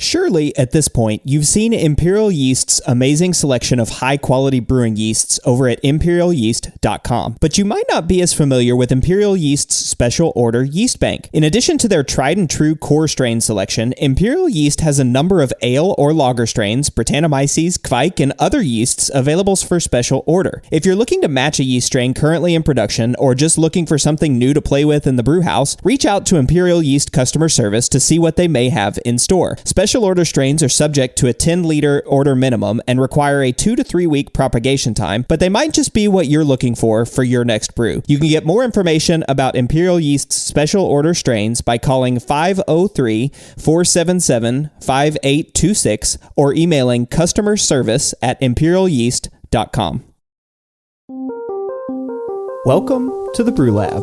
Surely, at this point, you've seen Imperial Yeast's amazing selection of high-quality brewing yeasts over at imperialyeast.com, but you might not be as familiar with Imperial Yeast's special order yeast bank. In addition to their tried-and-true core strain selection, Imperial Yeast has a number of ale or lager strains, Brettanomyces, Kveik, and other yeasts available for special order. If you're looking to match a yeast strain currently in production, or just looking for something new to play with in the brew house, reach out to Imperial Yeast customer service to see what they may have in store. Special order strains are subject to a 10-liter order minimum and require a 2 to 3 week propagation time, but they might just be what you're looking for your next brew. You can get more information about Imperial Yeast's special order strains by calling 503-477-5826 or emailing customerservice@imperialyeast.com. Welcome to the Brew Lab.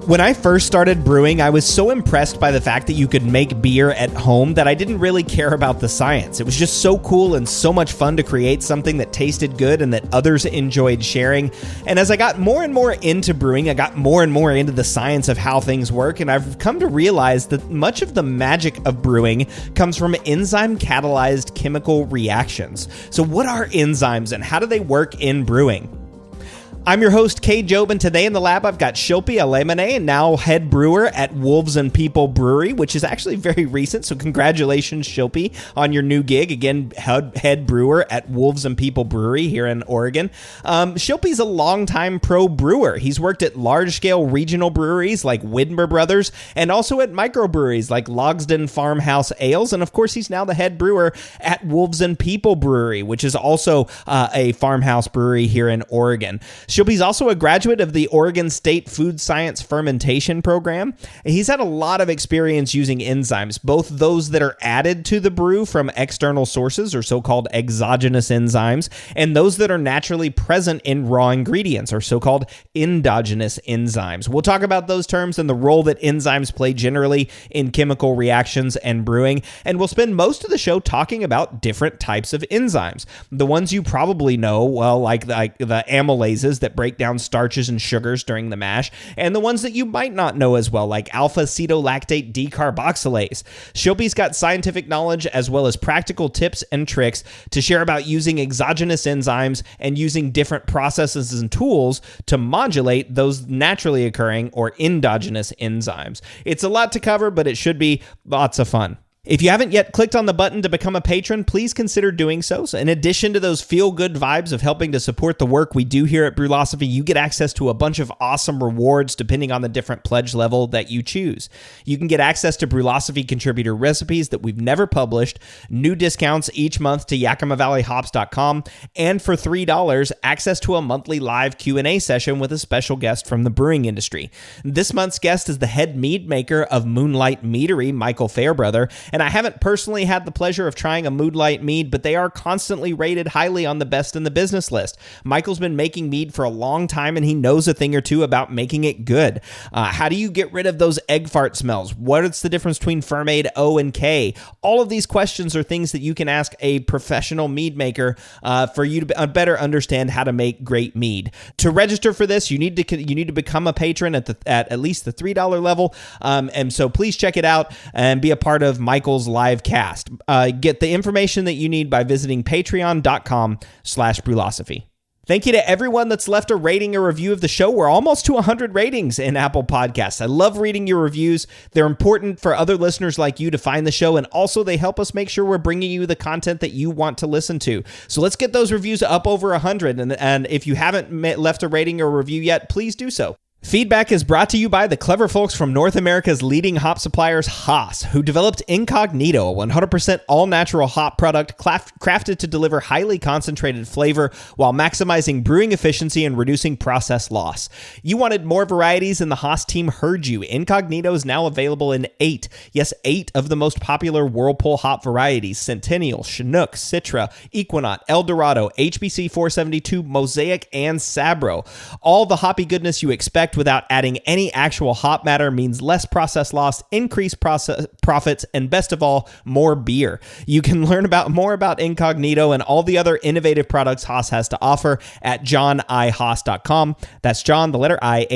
When I first started brewing, I was so impressed by the fact that you could make beer at home that I didn't really care about the science. It was just so cool and so much fun to create something that tasted good and that others enjoyed sharing. And as I got more and more into brewing, I got more and more into the science of how things work, and I've come to realize that much of the magic of brewing comes from enzyme-catalyzed chemical reactions. So what are enzymes and how do they work in brewing? I'm your host, Cade Job, and today in the lab I've got Shilpi Halemane, and now head brewer at Wolves People Brewery, which is actually very recent, so congratulations, Shilpi, on your new gig. Again, head brewer at Wolves People Brewery here in Oregon. Shilpi's a longtime pro brewer. He's worked at large-scale regional breweries like Widmer Brothers, and also at microbreweries like Logsdon Farmhouse Ales, and of course he's now the head brewer at Wolves People Brewery, which is also a farmhouse brewery here in Oregon. Shilpi's also a graduate of the Oregon State Food Science Fermentation Program. He's had a lot of experience using enzymes, both those that are added to the brew from external sources, or so-called exogenous enzymes, and those that are naturally present in raw ingredients, or so-called endogenous enzymes. We'll talk about those terms and the role that enzymes play generally in chemical reactions and brewing, and we'll spend most of the show talking about different types of enzymes. The ones you probably know, well, like the amylases that break down starches and sugars during the mash, and the ones that you might not know as well, like alpha-ketolactate decarboxylase. Shilpi's got scientific knowledge as well as practical tips and tricks to share about using exogenous enzymes and using different processes and tools to modulate those naturally occurring or endogenous enzymes. It's a lot to cover, but it should be lots of fun. If you haven't yet clicked on the button to become a patron, please consider doing so. So in addition to those feel-good vibes of helping to support the work we do here at Brewlosophy, you get access to a bunch of awesome rewards depending on the different pledge level that you choose. You can get access to Brewlosophy contributor recipes that we've never published, new discounts each month to YakimaValleyHops.com, and for $3, access to a monthly live Q&A session with a special guest from the brewing industry. This month's guest is the head mead maker of Moonlight Meadery, Michael Fairbrother, and I haven't personally had the pleasure of trying a Moonlight mead, but they are constantly rated highly on the best in the business list. Michael's been making mead for a long time, and he knows a thing or two about making it good. How do you get rid of those egg fart smells? What's the difference between Fermaid O and K? All of these questions are things that you can ask a professional mead maker for you to better understand how to make great mead. To register for this, you need to become a patron at least the $3 level, and so please check it out and be a part of Michael's live cast. Get the information that you need by visiting patreon.com/Brewlosophy. Thank you to everyone that's left a rating or review of the show. We're almost to 100 ratings in Apple Podcasts. I love reading your reviews. They're important for other listeners like you to find the show, and also they help us make sure we're bringing you the content that you want to listen to. So let's get those reviews up over 100, and if you haven't left a rating or review yet, please do so. Feedback is brought to you by the clever folks from North America's leading hop suppliers, Haas, who developed Incognito, a 100% all-natural hop product crafted to deliver highly concentrated flavor while maximizing brewing efficiency and reducing process loss. You wanted more varieties, and the Haas team heard you. Incognito is now available in 8 of the most popular Whirlpool hop varieties: Centennial, Chinook, Citra, Equinox, Eldorado, HBC 472, Mosaic, and Sabro. All the hoppy goodness you expect without adding any actual hop matter means less process loss, increased profits, and best of all, more beer. You can learn more about Incognito and all the other innovative products Haas has to offer at johnihaas.com. That's John, the letter I,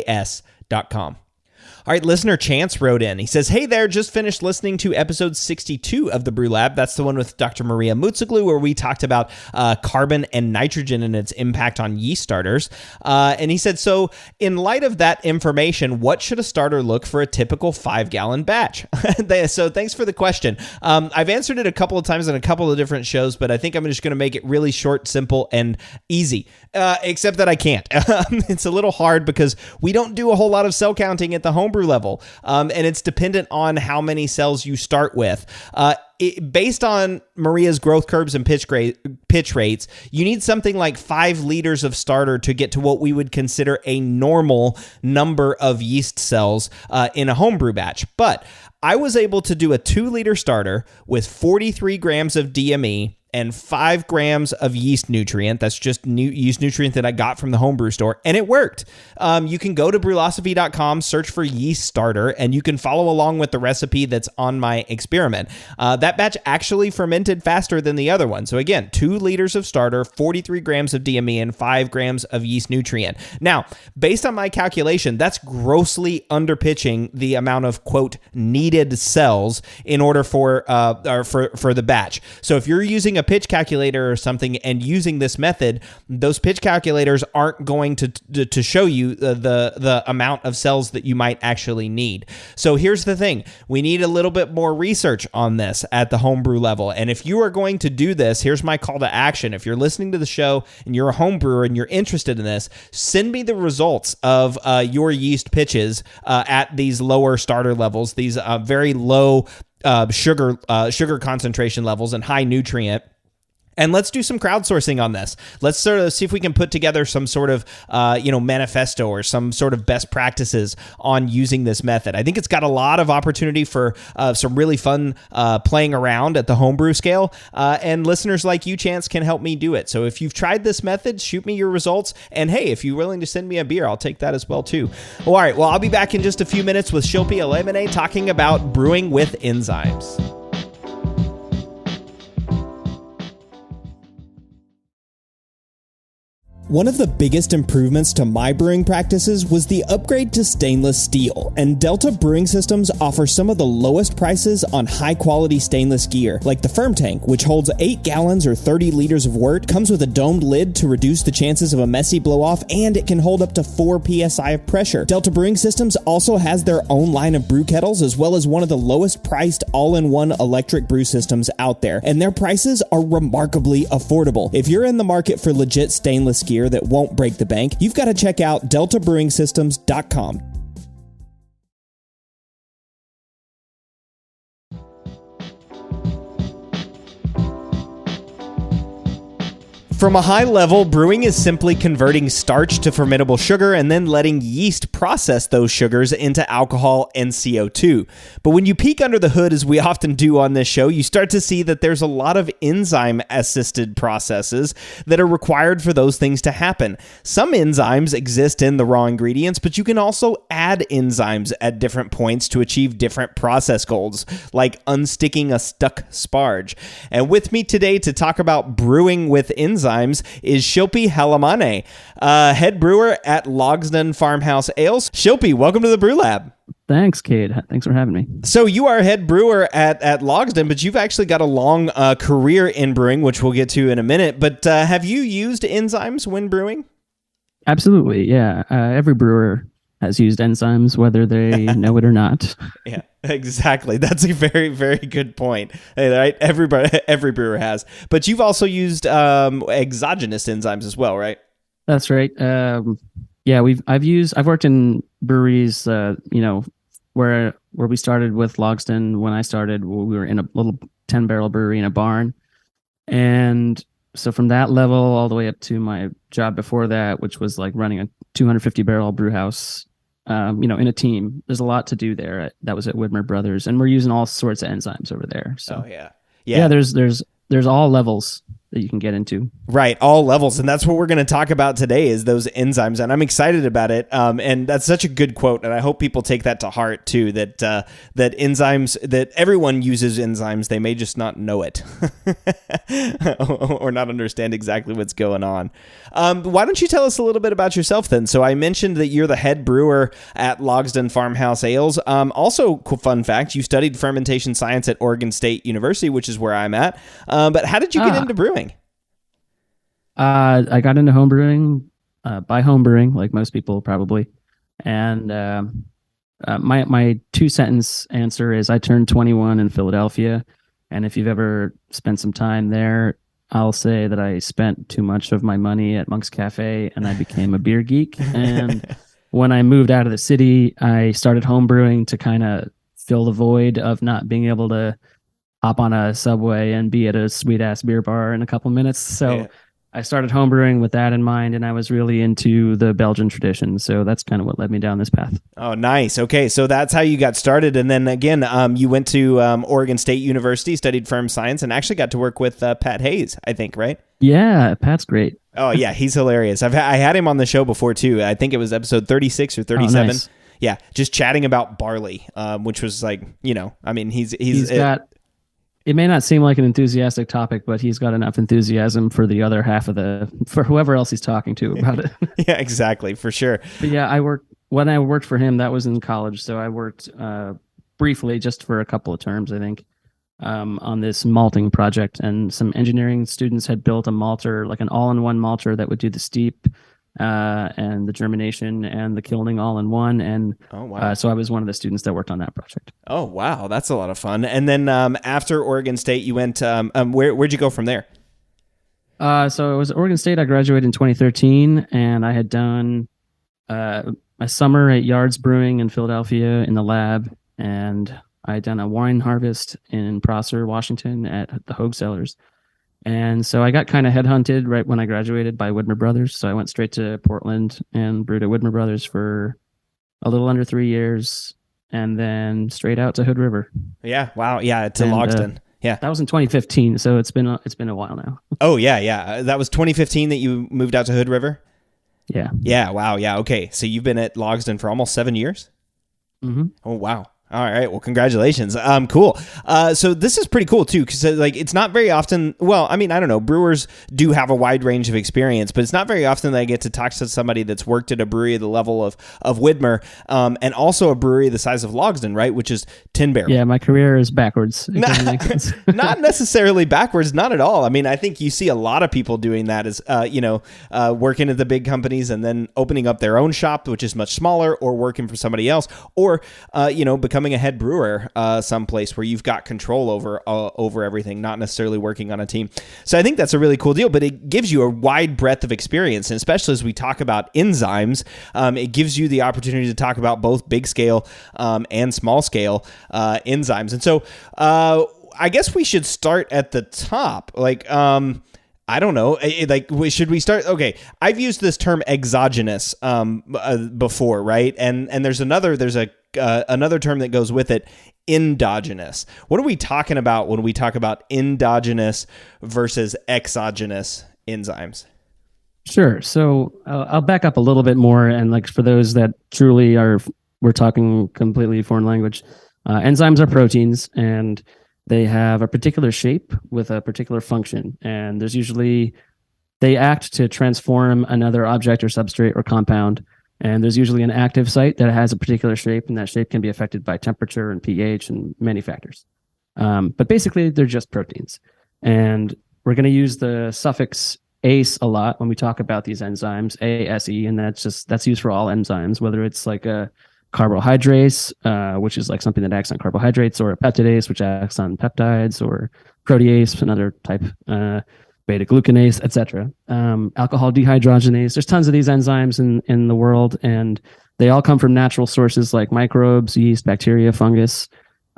Haas.com. All right, listener Chance wrote in. He says, hey there, just finished listening to episode 62 of the Brew Lab. That's the one with Dr. Maria Mutsoglu, where we talked about carbon and nitrogen and its impact on yeast starters. And he said, so in light of that information, what should a starter look for a typical 5-gallon batch? So thanks for the question. I've answered it a couple of times on a couple of different shows, but I think I'm just going to make it really short, simple, and easy, except that I can't. It's a little hard because we don't do a whole lot of cell counting at the homebrew level, and it's dependent on how many cells you start with. Based on Maria's growth curves and pitch rates, you need something like 5 liters of starter to get to what we would consider a normal number of yeast cells in a homebrew batch. But I was able to do a 2-liter starter with 43 grams of DME and 5 grams of yeast nutrient. That's just yeast nutrient that I got from the homebrew store, and it worked. You can go to brewlosophy.com, search for yeast starter, and you can follow along with the recipe that's on my experiment. That batch actually fermented faster than the other one. So again, 2 liters of starter, 43 grams of DME, and 5 grams of yeast nutrient. Now, based on my calculation, that's grossly underpitching the amount of, quote, needed cells in order for the batch. So if you're using a pitch calculator or something and using this method, those pitch calculators aren't going to show you the amount of cells that you might actually need. So here's the thing. We need a little bit more research on this at the homebrew level. And if you are going to do this, here's my call to action. If you're listening to the show and you're a home brewer and you're interested in this, send me the results of your yeast pitches at these lower starter levels, these very low sugar concentration levels and high nutrient. And let's do some crowdsourcing on this. Let's sort of see if we can put together some sort of, manifesto or some sort of best practices on using this method. I think it's got a lot of opportunity for some really fun playing around at the homebrew scale. And listeners like you, Chance, can help me do it. So if you've tried this method, shoot me your results. And hey, if you're willing to send me a beer, I'll take that as well too. All right. Well, I'll be back in just a few minutes with Shilpi Halemane talking about brewing with enzymes. One of the biggest improvements to my brewing practices was the upgrade to stainless steel, and Delta Brewing Systems offers some of the lowest prices on high-quality stainless gear, like the Firm Tank, which holds 8 gallons or 30 liters of wort, comes with a domed lid to reduce the chances of a messy blow-off, and it can hold up to 4 psi of pressure. Delta Brewing Systems also has their own line of brew kettles, as well as one of the lowest-priced all-in-one electric brew systems out there, and their prices are remarkably affordable. If you're in the market for legit stainless gear that won't break the bank, you've got to check out deltabrewingsystems.com. From a high level, brewing is simply converting starch to fermentable sugar and then letting yeast process those sugars into alcohol and CO2. But when you peek under the hood, as we often do on this show, you start to see that there's a lot of enzyme-assisted processes that are required for those things to happen. Some enzymes exist in the raw ingredients, but you can also add enzymes at different points to achieve different process goals, like unsticking a stuck sparge. And with me today to talk about brewing with enzymes is Shilpi Halemane, head brewer at Logsdon Farmhouse Ales. Shilpi, welcome to the Brew Lab. Thanks, Cade. Thanks for having me. So you are head brewer at Logsdon, but you've actually got a long career in brewing, which we'll get to in a minute. But have you used enzymes when brewing? Absolutely, yeah. Every brewer has used enzymes, whether they know it or not. Yeah. Exactly. That's a very, very good point. Right? Every brewer has. But you've also used exogenous enzymes as well, right? That's right. Yeah, I've worked in breweries, where we started with Logsdon. When I started, we were in a little 10-barrel brewery in a barn. And so from that level all the way up to my job before that, which was like running a 250-barrel brew house, in a team. There's a lot to do there. That was at Widmer Brothers, and we're using all sorts of enzymes over there. So yeah. There's all levels. that you can get into. Right, all levels, and that's what we're going to talk about today is those enzymes, and I'm excited about it. And that's such a good quote, and I hope people take that to heart too. That enzymes, that everyone uses enzymes, they may just not know it or not understand exactly what's going on. Why don't you tell us a little bit about yourself then? So I mentioned that you're the head brewer at Logsdon Farmhouse Ales. Also, fun fact, you studied fermentation science at Oregon State University, which is where I'm at. But how did you get into brewing? I got into home brewing by home brewing, like most people probably. And my 2-sentence answer is I turned 21 in Philadelphia. And if you've ever spent some time there, I'll say that I spent too much of my money at Monk's Cafe and I became a beer geek. And when I moved out of the city, I started home brewing to kind of fill the void of not being able to hop on a subway and be at a sweet ass beer bar in a couple minutes. So I started homebrewing with that in mind, and I was really into the Belgian tradition. So that's kind of what led me down this path. Oh, nice. Okay, so that's how you got started. And then again, you went to Oregon State University, studied firm science, and actually got to work with Pat Hayes, I think, right? Yeah, Pat's great. Oh, yeah, he's hilarious. I had him on the show before, too. I think it was episode 36 or 37. Oh, nice. Yeah, just chatting about barley, which was like, I mean, he's got... It may not seem like an enthusiastic topic, but he's got enough enthusiasm for the other half for whoever else he's talking to about it. Yeah, exactly, for sure. But yeah, when I worked for him, that was in college. So I worked briefly, just for a couple of terms, I think, on this malting project. And some engineering students had built a malter, like an all-in-one malter that would do the steep and the germination and the kilning all in one. And so I was one of the students that worked on that project. Oh, wow. That's a lot of fun. And then after Oregon State, you went, where'd you go from there? So it was Oregon State. I graduated in 2013, and I had done a summer at Yards Brewing in Philadelphia in the lab, and I had done a wine harvest in Prosser, Washington at the Hogue Cellars. And so I got kind of headhunted right when I graduated by Widmer Brothers. So I went straight to Portland and brewed at Widmer Brothers for a little under 3 years, and then straight out to Hood River. Yeah. Wow. Yeah. To Logsdon. Yeah. That was in 2015. So it's been a while now. Oh yeah. Yeah. That was 2015 that you moved out to Hood River. Yeah. Yeah. Wow. Yeah. Okay. So you've been at Logsdon for almost 7 years. Mm-hmm. Oh, wow. All right. Well, congratulations. Cool. So this is pretty cool too, because like it's not very often. Well, I mean, I don't know. Brewers do have a wide range of experience, but it's not very often that I get to talk to somebody that's worked at a brewery at the level of Widmer, and also a brewery the size of Logsdon, right? Which is 10 barrel. Yeah, my career is backwards. Not necessarily backwards, not at all. I mean, I think you see a lot of people doing that as working at the big companies and then opening up their own shop, which is much smaller, or working for somebody else, or becoming a head brewer someplace where you've got control over everything, not necessarily working on a team. So I think that's a really cool deal, but it gives you a wide breadth of experience, and especially as we talk about enzymes, it gives you the opportunity to talk about both big scale and small scale enzymes. And so I guess we should start at the top. Like, I don't know. Should we start? Okay, I've used this term exogenous before, right? And there's another term that goes with it, endogenous. What are we talking about when we talk about endogenous versus exogenous enzymes? Sure. So I'll back up a little bit more, and like for those that truly we're talking completely foreign language. Enzymes are proteins, and they have a particular shape with a particular function, and they act to transform another object or substrate or compound. And there's usually an active site that has a particular shape, and that shape can be affected by temperature and pH and many factors. But basically, they're just proteins. And we're going to use the suffix ase a lot when we talk about these enzymes, ASE, and that's used for all enzymes, whether it's like a carbohydrase, which is like something that acts on carbohydrates, or a peptidase, which acts on peptides, or protease, another type, beta-glucanase, etc. Alcohol dehydrogenase. There's tons of these enzymes in the world, and they all come from natural sources like microbes, yeast, bacteria, fungus.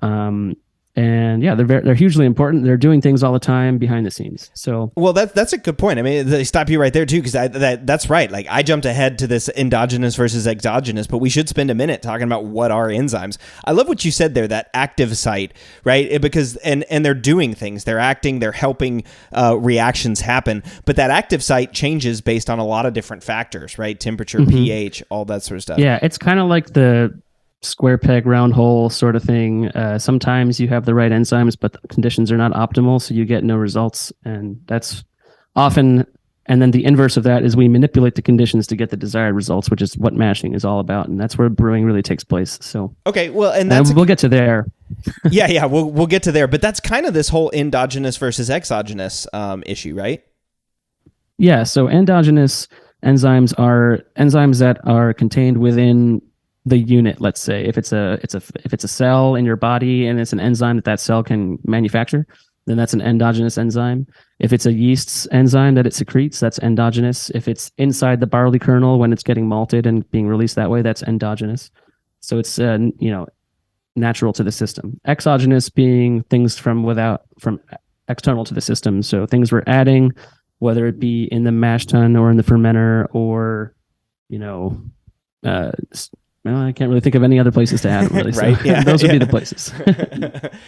And And yeah, they're hugely important. They're doing things all the time behind the scenes. So, well, that's a good point. I mean, they stop you right there too, because that's right. Like, I jumped ahead to this endogenous versus exogenous, but we should spend a minute talking about what are enzymes. I love what you said there, that active site, right? Because and they're doing things, they're acting, they're helping reactions happen. But that active site changes based on a lot of different factors, right? Temperature, pH, all that sort of stuff. Yeah, it's kind of like the square peg round hole sort of thing. Sometimes you have the right enzymes, but the conditions are not optimal, so you get no results. And that's often, and then the inverse of that is we manipulate the conditions to get the desired results, which is what mashing is all about. And that's where brewing really takes place. So, okay, well, and we'll get to there. yeah, we'll get to there. But that's kind of this whole endogenous versus exogenous issue, right? Yeah, so endogenous enzymes are enzymes that are contained within the unit. Let's say if it's a cell in your body and it's an enzyme that cell can manufacture, then that's an endogenous enzyme. If it's a yeast's enzyme that it secretes, that's endogenous. If it's inside the barley kernel when it's getting malted and being released that way, that's endogenous. So it's natural to the system. Exogenous being things from external to the system. So things we're adding, whether it be in the mash tun or in the fermenter, or well, I can't really think of any other places to add them, really. Right? So yeah, those would be the places.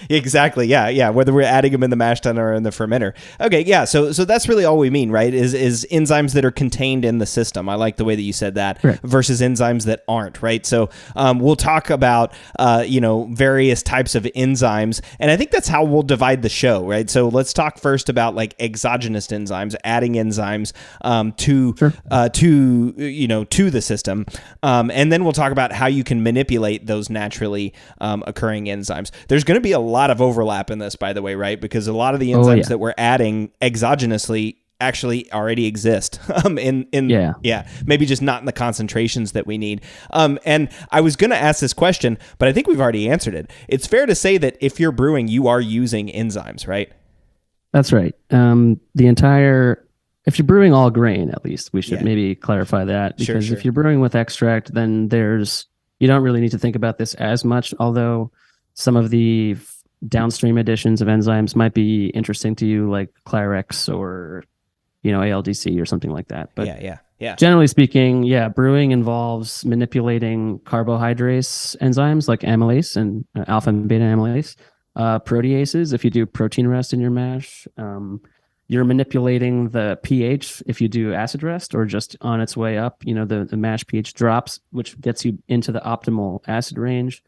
Exactly. Yeah. Whether we're adding them in the mash tun or in the fermenter. Okay. Yeah. So that's really all we mean, right? Is enzymes that are contained in the system. I like the way that you said that. Right. Versus enzymes that aren't. Right. So we'll talk about various types of enzymes, and I think that's how we'll divide the show. Right. So let's talk first about like exogenous enzymes, adding enzymes to the system, and then we'll talk about how you can manipulate those naturally occurring enzymes. There's going to be a lot of overlap in this, by the way, right? Because a lot of the enzymes that we're adding exogenously actually already exist maybe just not in the concentrations that we need. And I was going to ask this question, but I think we've already answered it. It's fair to say that if you're brewing, you are using enzymes, right? That's right. If you're brewing all grain, at least we should maybe clarify that, because sure. If you're brewing with extract, then you don't really need to think about this as much, although some of the downstream additions of enzymes might be interesting to you, like Clarex or ALDC or something like that. But yeah. Generally speaking, brewing involves manipulating carbohydrase enzymes like amylase and alpha and beta amylase, proteases if you do protein rest in your mash. You're manipulating the pH if you do acid rest, or just on its way up, the mash pH drops, which gets you into the optimal acid range.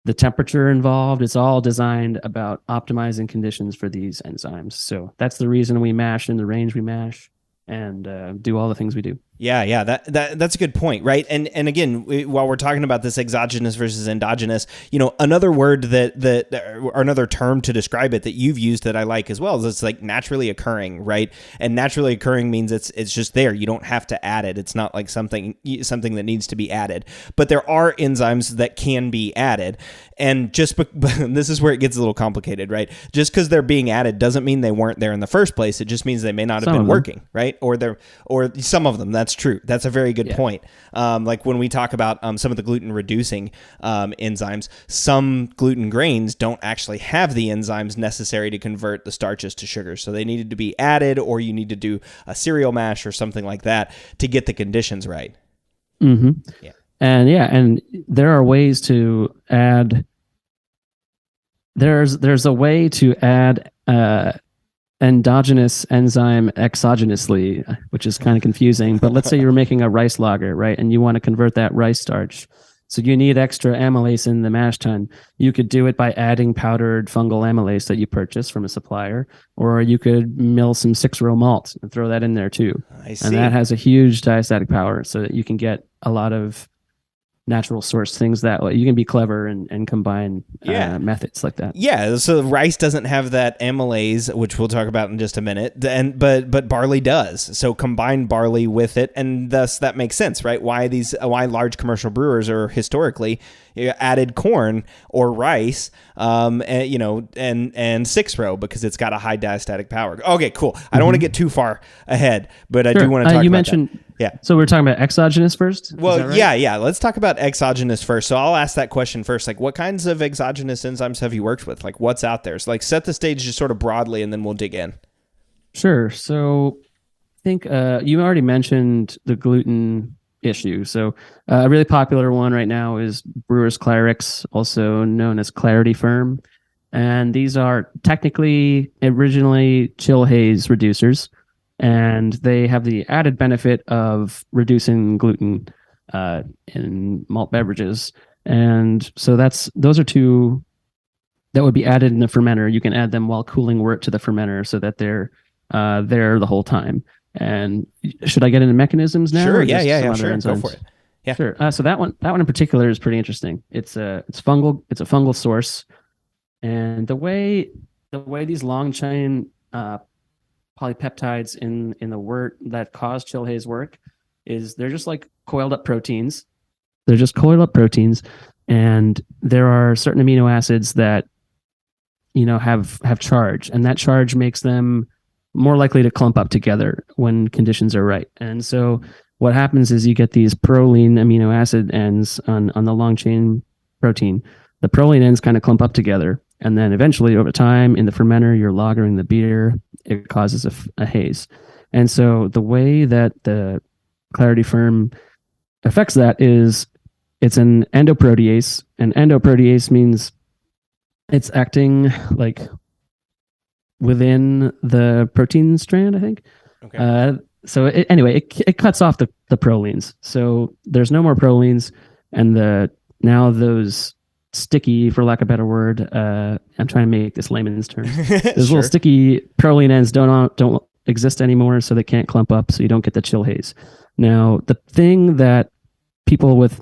The temperature involved, it's all designed about optimizing conditions for these enzymes. So that's the reason we mash in the range we mash and do all the things we do. Yeah, that's a good point, right? And again, while we're talking about this exogenous versus endogenous, another word or another term to describe it that you've used that I like as well is it's like naturally occurring, right? And naturally occurring means it's just there. You don't have to add it. It's not like something that needs to be added. But there are enzymes that can be added, and this is where it gets a little complicated, right? Just because they're being added doesn't mean they weren't there in the first place. It just means they may not have been working, right? Or some of them. That's true. That's a very good point. Like when we talk about some of the gluten reducing enzymes, some gluten grains don't actually have the enzymes necessary to convert the starches to sugar. So they needed to be added, or you need to do a cereal mash or something like that to get the conditions right. Mm-hmm. Yeah. And there are ways to add. There's a way to add endogenous enzyme exogenously, which is kind of confusing. But let's say you're making a rice lager, right? And you want to convert that rice starch. So you need extra amylase in the mash tun. You could do it by adding powdered fungal amylase that you purchase from a supplier, or you could mill some 6-row malt and throw that in there too. I see. And that has a huge diastatic power, so that you can get a lot of natural source things that way. You can be clever and combine methods like that. Yeah, so rice doesn't have that amylase, which we'll talk about in just a minute, but barley does. So combine barley with it, and thus that makes sense, right? Why large commercial brewers are historically added corn or rice, and 6-row, because it's got a high diastatic power. Okay, cool. I don't want to get too far ahead, but I do want to talk about you mentioned. that. Yeah. So we're talking about exogenous first? Well, right? Yeah. Let's talk about exogenous first. So I'll ask that question first. Like, what kinds of exogenous enzymes have you worked with? Like, what's out there? So, like, set the stage just sort of broadly, and then we'll dig in. Sure. So I think you already mentioned the gluten issue. So a really popular one right now is Brewer's Clarix, also known as Clarity Firm. And these are technically originally chill haze reducers, and they have the added benefit of reducing gluten in malt beverages. And so those are two that would be added in the fermenter. You can add them while cooling wort to the fermenter so that they're there the whole time. And should I get into mechanisms now? Sure. Yeah. Sure. Go for it. Yeah. Sure. So that one in particular is pretty interesting. It's fungal. It's a fungal source. And the way these long chain polypeptides in the wort that cause chill haze work is they're just like coiled up proteins. They're just coiled up proteins, and there are certain amino acids that have charge, and that charge makes them more likely to clump up together when conditions are right. And so what happens is you get these proline amino acid ends on the long chain protein. The proline ends kind of clump up together. And then eventually over time in the fermenter, you're lagering the beer. It causes a haze. And so the way that the Clarity Firm affects that is it's an endoprotease. And endoprotease means it's acting like within the protein strand, I think. Okay. It cuts off the prolines. So there's no more prolines. And now those sticky, for lack of a better word, I'm trying to make this layman's term. Those little sticky proline ends don't exist anymore, so they can't clump up, so you don't get the chill haze. Now, the thing that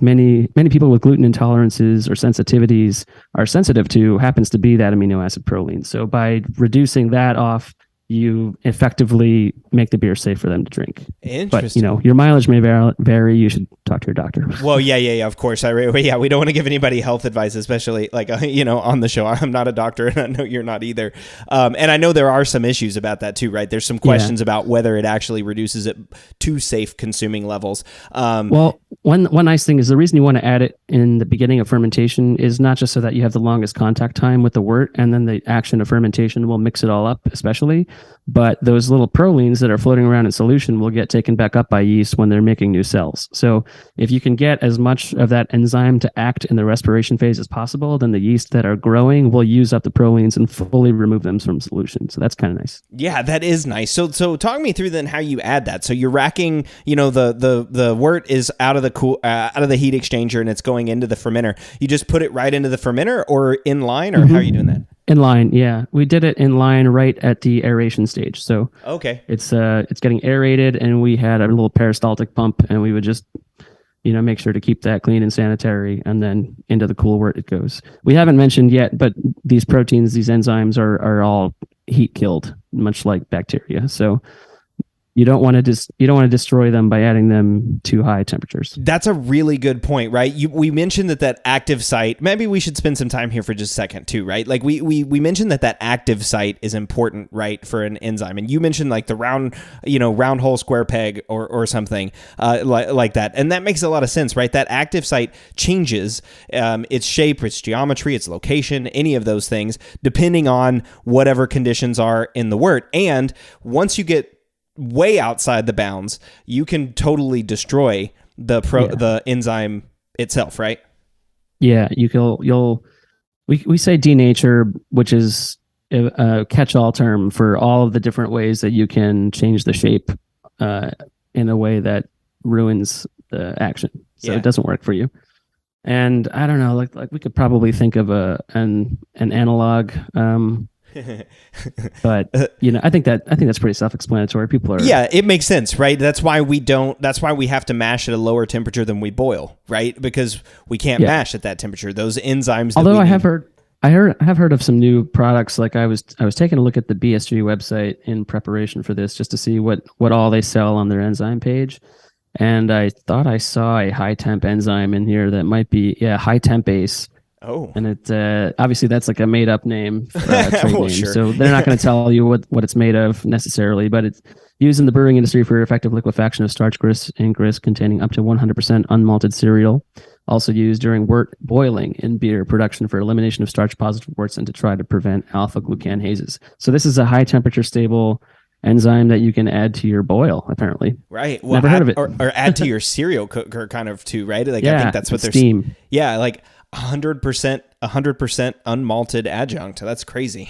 many people with gluten intolerances or sensitivities are sensitive to happens to be that amino acid proline. So by reducing that off, you effectively make the beer safe for them to drink. Interesting. But, your mileage may vary. You should talk to your doctor. Well, yeah, of course. We don't want to give anybody health advice, especially on the show. I'm not a doctor, and I know you're not either. And I know there are some issues about that too, right? There's some questions about whether it actually reduces it to safe consuming levels. Well, one nice thing is the reason you want to add it in the beginning of fermentation is not just so that you have the longest contact time with the wort, and then the action of fermentation will mix it all up, especially. But those little prolines that are floating around in solution will get taken back up by yeast when they're making new cells. So if you can get as much of that enzyme to act in the respiration phase as possible, then the yeast that are growing will use up the prolines and fully remove them from solution. So that's kind of nice. Yeah, that is nice. So talk me through then how you add that. So you're racking, the wort is out of the heat exchanger and it's going into the fermenter. You just put it right into the fermenter or in line, or how are you doing that? In line, yeah. We did it in line right at the aeration stage. So okay, it's getting aerated, and we had a little peristaltic pump, and we would just make sure to keep that clean and sanitary, and then into the cool wort it goes. We haven't mentioned yet, but these proteins, these enzymes are all heat killed, much like bacteria. So you don't want to destroy them by adding them to high temperatures. That's a really good point, right? We mentioned that active site. Maybe we should spend some time here for just a second too, right? Like we mentioned that active site is important, right, for an enzyme. And you mentioned like the round hole square peg or something like that, and that makes a lot of sense, right? That active site changes its shape, its geometry, its location, any of those things, depending on whatever conditions are in the wort. And once you get way outside the bounds, you can totally destroy the enzyme itself, right? Yeah, we say denature, which is a catch-all term for all of the different ways that you can change the shape in a way that ruins the action. So it doesn't work for you. And I don't know, like we could probably think of an analog. But I think that's pretty self-explanatory. People are it makes sense, right? That's why we have to mash at a lower temperature than we boil, right? Because we can't mash at that temperature. Those enzymes. Although I have heard of some new products. Like I was taking a look at the BSG website in preparation for this, just to see what all they sell on their enzyme page, and I thought I saw a high temp enzyme in here that might be high temp base. Oh, And it obviously that's like a made up name, trade well, name. sure. So they're not going to tell you what it's made of necessarily, but it's used in the brewing industry for effective liquefaction of starch grist and grist containing up to 100% unmalted cereal. Also used during wort boiling in beer production for elimination of starch positive worts and to try to prevent alpha glucan hazes. So this is a high temperature stable enzyme that you can add to your boil, apparently. Right. Well, Never heard of it. Or add to your cereal cooker kind of too, right? Like, I think that's what they're steam. Yeah, like 100% unmalted adjunct. That's crazy.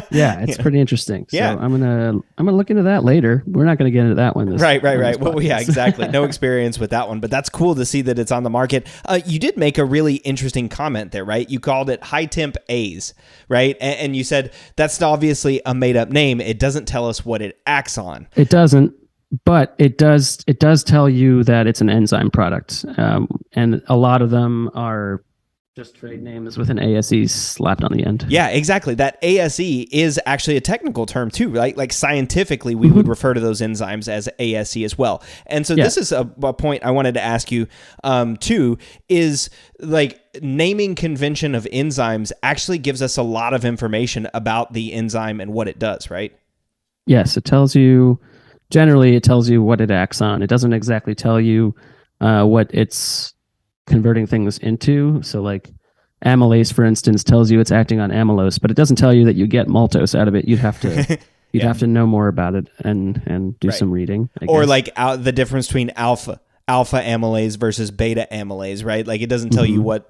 Yeah, it's pretty interesting. So Yeah. I'm gonna look into that later. We're not gonna get into that one. Right. Well, yeah, exactly. No experience with that one, but that's cool to see that it's on the market. You did make a really interesting comment there, right? You called it high temp A's, right? And you said that's obviously a made up name. It doesn't tell us what it acts on. It doesn't, but it does tell you that it's an enzyme product, and a lot of them are just trade names with an ASE slapped on the end. Yeah, exactly. That ASE is actually a technical term too, right? Like scientifically, we would refer to those enzymes as ASE as well. And so this is a point I wanted to ask you too, is like naming convention of enzymes actually gives us a lot of information about the enzyme and what it does, right? Yes, generally it tells you what it acts on. It doesn't exactly tell you what it's converting things into. So like amylase, for instance, tells you it's acting on amylose, but it doesn't tell you that you get maltose out of it. You'd have to have to know more about it and do some reading. Or like the difference between alpha amylase versus beta amylase, right? Like it doesn't tell you what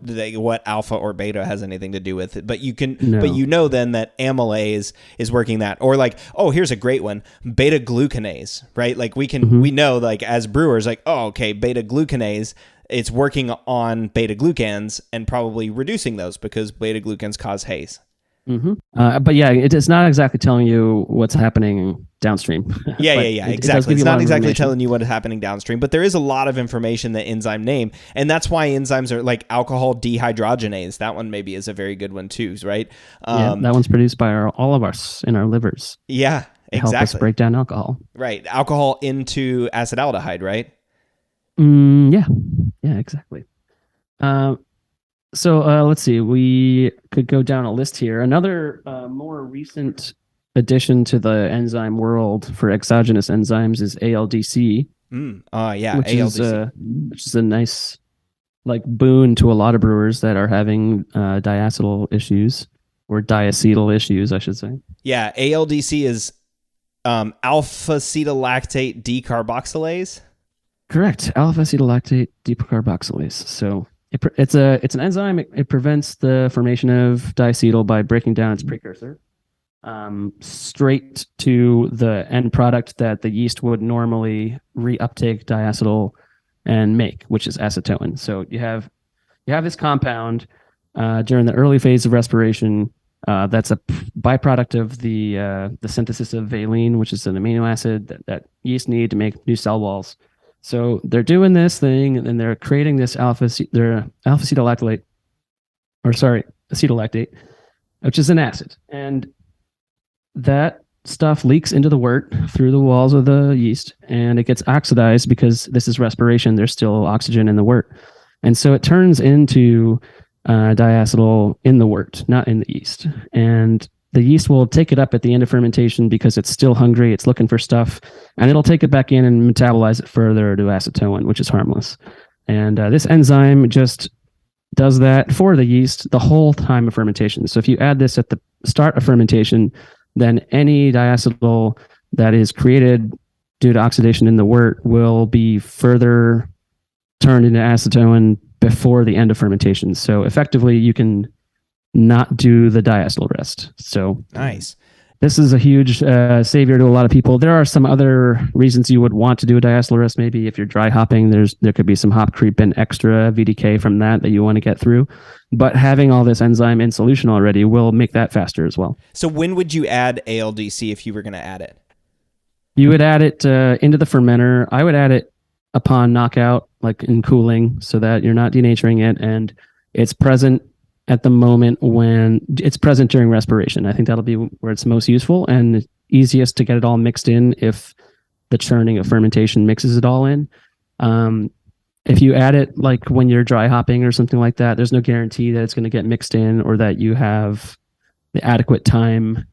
alpha or beta has anything to do with it, but you know then that amylase is working that. Or like, oh, here's a great one, beta glucanase, right? Like we know like as brewers, like, oh, okay, beta glucanase, it's working on beta glucans and probably reducing those because beta glucans cause haze. But yeah, it is not exactly telling you what's happening downstream. Yeah, exactly. It's not exactly telling you what's happening downstream, but there is a lot of information that enzyme name, and that's why enzymes are like alcohol dehydrogenase. That one maybe is a very good one too, right? That one's produced by all of us in our livers. Yeah, exactly. Help us break down alcohol. Right, alcohol into acetaldehyde, right? Yeah, exactly. So let's see. We could go down a list here. Another more recent addition to the enzyme world for exogenous enzymes is ALDC. ALDC. Which is a nice like boon to a lot of brewers that are having diacetyl issues or diacetyl issues, I should say. Yeah, ALDC is alpha-acetylactate decarboxylase. Correct, alpha-acetylactate decarboxylase. So it's an enzyme. It prevents the formation of diacetyl by breaking down its precursor straight to the end product that the yeast would normally reuptake diacetyl and make, which is acetoin. So you have this compound during the early phase of respiration. That's a byproduct of the synthesis of valine, which is an amino acid that yeast need to make new cell walls. So they're doing this thing, and they're creating this acetylactate, which is an acid. And that stuff leaks into the wort through the walls of the yeast, and it gets oxidized because this is respiration. There's still oxygen in the wort. And so it turns into diacetyl in the wort, not in the yeast. And the yeast will take it up at the end of fermentation because it's still hungry. It's looking for stuff, and it'll take it back in and metabolize it further to acetoin, which is harmless. And this enzyme just does that for the yeast the whole time of fermentation. So if you add this at the start of fermentation, then any diacetyl that is created due to oxidation in the wort will be further turned into acetoin before the end of fermentation. So effectively, you can not do the diacetyl rest. So nice. This is a huge savior to a lot of people. There are some other reasons you would want to do a diacetyl rest. Maybe if you're dry hopping, there could be some hop creep and extra VDK from that you want to get through. But having all this enzyme in solution already will make that faster as well. So when would you add ALDC if you were going to add it? You would add it into the fermenter. I would add it upon knockout, like in cooling, so that you're not denaturing it, and it's present at the moment when it's present during respiration. I think that'll be where it's most useful and easiest to get it all mixed in if the churning of fermentation mixes it all in. if you add it like when you're dry hopping or something like that, there's no guarantee that it's going to get mixed in or that you have the adequate time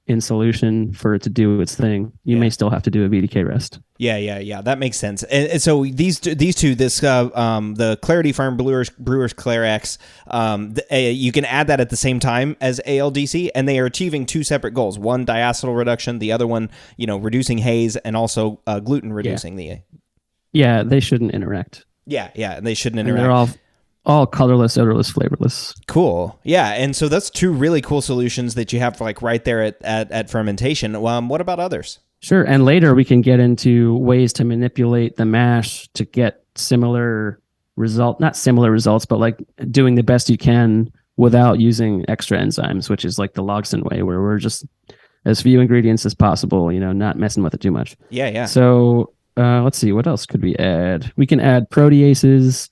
in solution for it to do its thing. You may still have to do a VDK rest. Yeah. That makes sense. And so these two, the Clarity Farm Brewers Clair X, you can add that at the same time as ALDC, and they are achieving two separate goals: one, diacetyl reduction; the other one, reducing haze, and also gluten reducing. Yeah, they shouldn't interact. Yeah, they shouldn't interact. And they're all colorless, odorless, flavorless. Cool. Yeah, and so that's two really cool solutions that you have like right there at fermentation. What about others? Sure, and later we can get into ways to manipulate the mash to get not similar results, but like doing the best you can without using extra enzymes, which is like the Logsdon way, where we're just as few ingredients as possible, not messing with it too much. Yeah. So let's see, what else could we add? We can add proteases,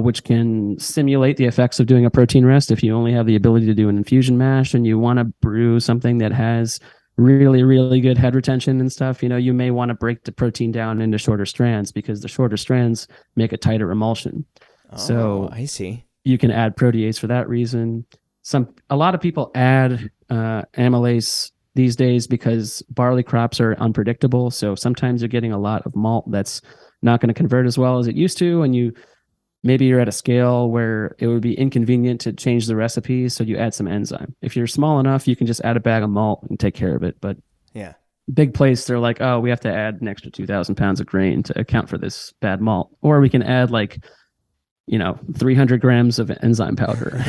which can simulate the effects of doing a protein rest. If you only have the ability to do an infusion mash and you want to brew something that has really, really good head retention and stuff, you may want to break the protein down into shorter strands because the shorter strands make a tighter emulsion. So I see. You can add protease for that reason. A lot of people add amylase these days because barley crops are unpredictable. So sometimes you're getting a lot of malt that's not going to convert as well as it used to, and maybe you're at a scale where it would be inconvenient to change the recipe, so you add some enzyme. If you're small enough, you can just add a bag of malt and take care of it. But big place, they're like, oh, we have to add an extra 2,000 pounds of grain to account for this bad malt. Or we can add 300 grams of enzyme powder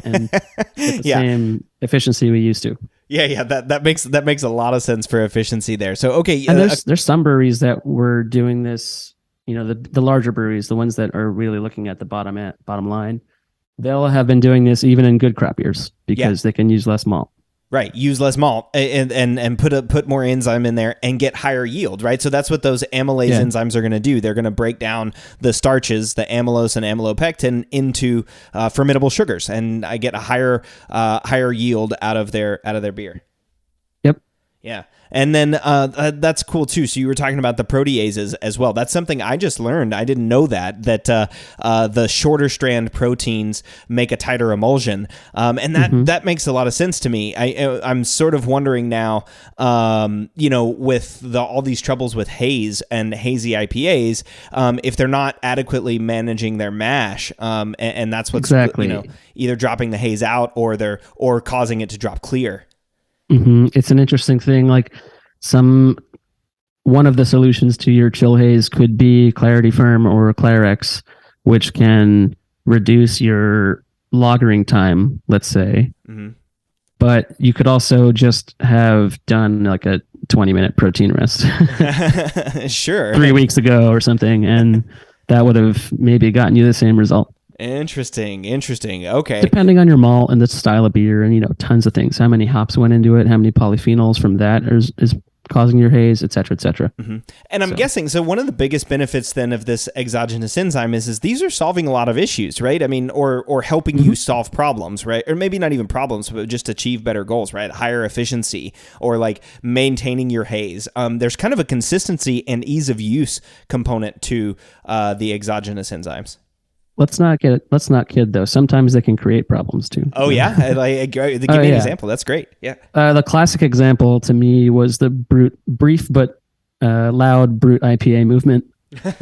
and get the same efficiency we used to. Yeah, that makes a lot of sense for efficiency there. So okay, and there's some breweries that were doing this. The larger breweries, the ones that are really looking at the bottom line, they'll have been doing this even in good crop years because they can use less malt. Right, use less malt and put more enzyme in there and get higher yield, right? So that's what those amylase enzymes are going to do. They're going to break down the starches, the amylose and amylopectin, into fermentable sugars, and I get a higher yield out of their beer. Yep. Yeah. And then that's cool too. So you were talking about the proteases as well. That's something I just learned. I didn't know that the shorter strand proteins make a tighter emulsion, and that makes a lot of sense to me. I'm sort of wondering now, with all these troubles with haze and hazy IPAs, if they're not adequately managing their mash, and that's what's either dropping the haze out or causing it to drop clear. Mm-hmm. It's an interesting thing. Like one of the solutions to your chill haze could be Clarity Firm or Clair X, which can reduce your lagering time, let's say. Mm-hmm. But you could also just have done like a 20-minute protein rest. Sure. 3 weeks ago or something, and that would have maybe gotten you the same result. Interesting. Okay. Depending on your malt and the style of beer and, tons of things. How many hops went into it, how many polyphenols from that is causing your haze, et cetera, et cetera. Mm-hmm. And I'm guessing, so one of the biggest benefits then of this exogenous enzyme is these are solving a lot of issues, right? I mean, or helping you solve problems, right? Or maybe not even problems, but just achieve better goals, right? Higher efficiency or like maintaining your haze. There's kind of a consistency and ease of use component to the exogenous enzymes. Let's not kid though. Sometimes they can create problems too. Oh yeah, give me an example. That's great. Yeah. The classic example to me was the brief but loud brute IPA movement,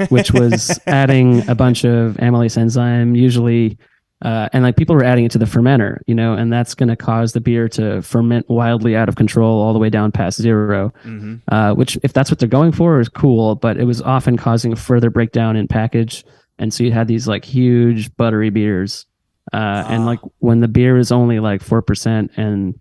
which was adding a bunch of amylase enzyme, usually, and like people were adding it to the fermenter, and that's going to cause the beer to ferment wildly out of control all the way down past 0. Mm-hmm. Which, if that's what they're going for, is cool, but it was often causing a further breakdown in package. And so you had these like huge buttery beers. And like when the beer is only like 4% and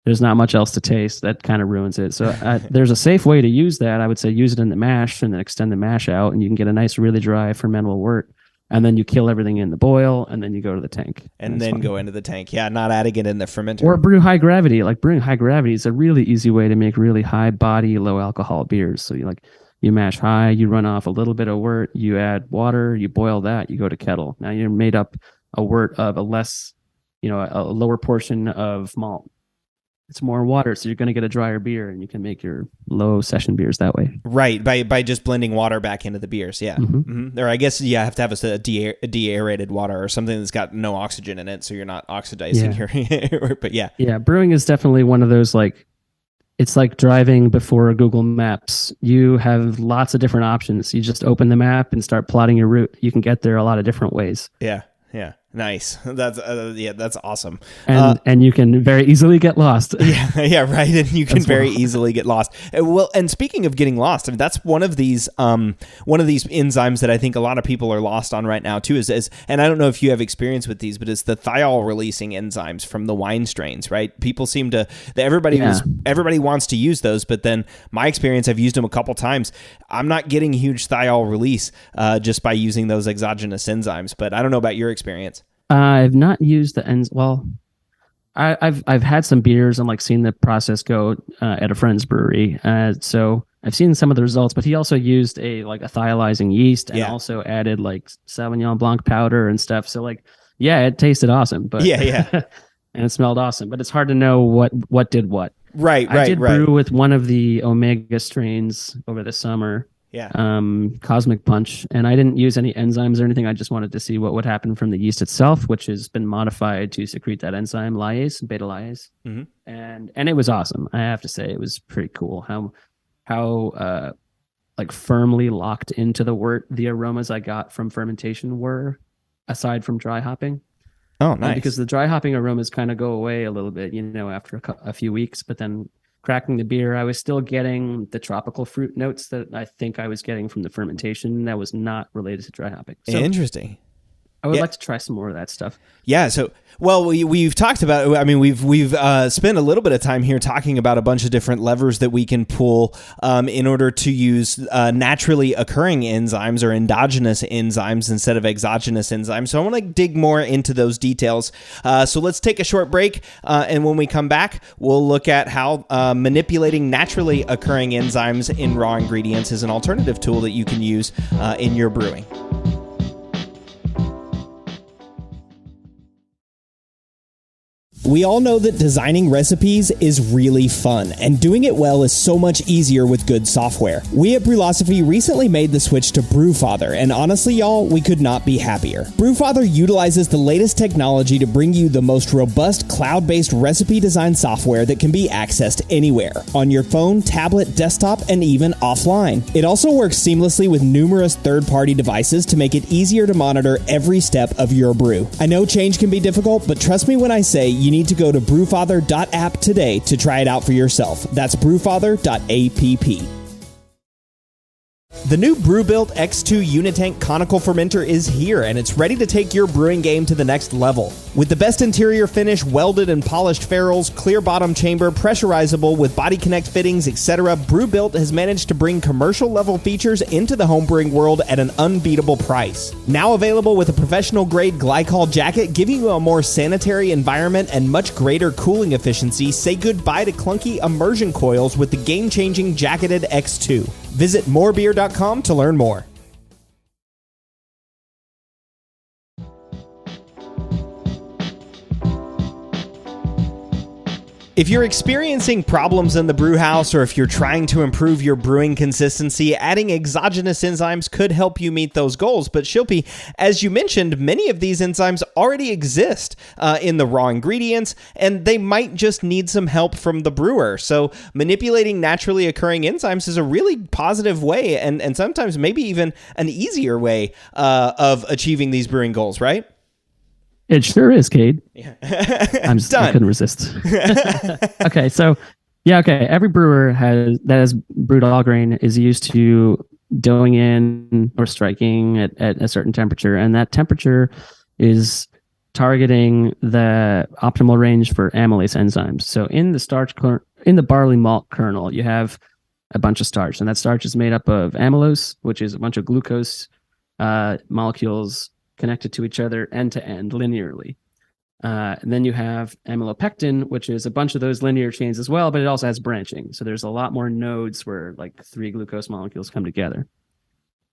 there's not much else to taste, that kind of ruins it. So there's a safe way to use that. I would say use it in the mash and then extend the mash out, and you can get a nice, really dry fermentable wort. And then you kill everything in the boil, and then you go to the tank. And then go into the tank. Yeah, not adding it in the fermenter. Or brew high gravity. Like brewing high gravity is a really easy way to make really high body, low alcohol beers. So you mash high, you run off a little bit of wort, you add water, you boil that, you go to kettle. Now you're made up a wort of a lower portion of malt. it's more water, so you're going to get a drier beer, and you can make your low session beers that way. Right, by just blending water back into the beers, yeah. Or I guess you have to have a de-aerated water or something that's got no oxygen in it, so you're not oxidizing your. But yeah, brewing is definitely one of those, like, it's like driving before Google Maps. You have lots of different options. You just open the map and start plotting your route. You can get there a lot of different ways. Yeah. Nice. That's that's awesome. And you can very easily get lost. Yeah, right. And you can very easily get lost. Well, and speaking of getting lost, I mean, that's one of these enzymes that I think a lot of people are lost on right now too. Is and I don't know if you have experience with these, but it's the thiol releasing enzymes from the wine strains. Right? People seem to everybody wants to use those, but then my experience, I've used them a couple times. I'm not getting huge thiol release just by using those exogenous enzymes. But I don't know about your experience. I've not used the ends. Well, I've had some beers and like seen the process go at a friend's brewery. So I've seen some of the results, but he also used a thiolizing yeast and also added like Sauvignon Blanc powder and stuff. So like, yeah, it tasted awesome, but and it smelled awesome, but it's hard to know what did what. Right. I did brew with one of the Omega strains over the summer. Cosmic Punch, and I didn't use any enzymes or anything. I just wanted to see what would happen from the yeast itself, which has been modified to secrete that enzyme lyase, beta lyase. And it was awesome. I have to say, it was pretty cool how like firmly locked into the wort the aromas I got from fermentation were, aside from dry hopping. Oh, nice. Because the dry hopping aromas kind of go away a little bit, after a few weeks, but then cracking the beer, I was still getting the tropical fruit notes that I think I was getting from the fermentation that was not related to dry hopping. So interesting. I would like to try some more of that stuff. Yeah. So, well, we've talked about. I mean, we've spent a little bit of time here talking about a bunch of different levers that we can pull in order to use naturally occurring enzymes or endogenous enzymes instead of exogenous enzymes. So I want to dig more into those details. So let's take a short break, and when we come back, we'll look at how manipulating naturally occurring enzymes in raw ingredients is an alternative tool that you can use in your brewing. We all know that designing recipes is really fun, and doing it well is so much easier with good software. We at Brewlosophy recently made the switch to Brewfather, and honestly, y'all, we could not be happier. Brewfather utilizes the latest technology to bring you the most robust cloud-based recipe design software that can be accessed anywhere, on your phone, tablet, desktop, and even offline. It also works seamlessly with numerous third-party devices to make it easier to monitor every step of your brew. I know change can be difficult, but trust me when I say you need to go to brewfather.app today to try it out for yourself. That's brewfather.app. The new Brewbuilt X2 Unitank conical fermenter is here, and it's ready to take your brewing game to the next level. With the best interior finish, welded and polished ferrules, clear bottom chamber, pressurizable with body connect fittings, etc., Brewbuilt has managed to bring commercial-level features into the homebrewing world at an unbeatable price. Now available with a professional-grade glycol jacket, giving you a more sanitary environment and much greater cooling efficiency, say goodbye to clunky immersion coils with the game-changing jacketed X2. Visit morebeer.com to learn more. If you're experiencing problems in the brew house, or if you're trying to improve your brewing consistency, adding exogenous enzymes could help you meet those goals. But Shilpi, as you mentioned, many of these enzymes already exist in the raw ingredients, and they might just need some help from the brewer. So manipulating naturally occurring enzymes is a really positive way, and sometimes maybe even an easier way of achieving these brewing goals, right? It sure is, Cade. Yeah. I couldn't resist. Okay, so every brewer that has brewed all grain is used to doughing in or striking at a certain temperature, and that temperature is targeting the optimal range for amylase enzymes. So in the barley malt kernel, you have a bunch of starch, and that starch is made up of amylose, which is a bunch of glucose molecules connected to each other end to end linearly. And then you have amylopectin, which is a bunch of those linear chains as well, but it also has branching. So there's a lot more nodes where like 3 glucose molecules come together.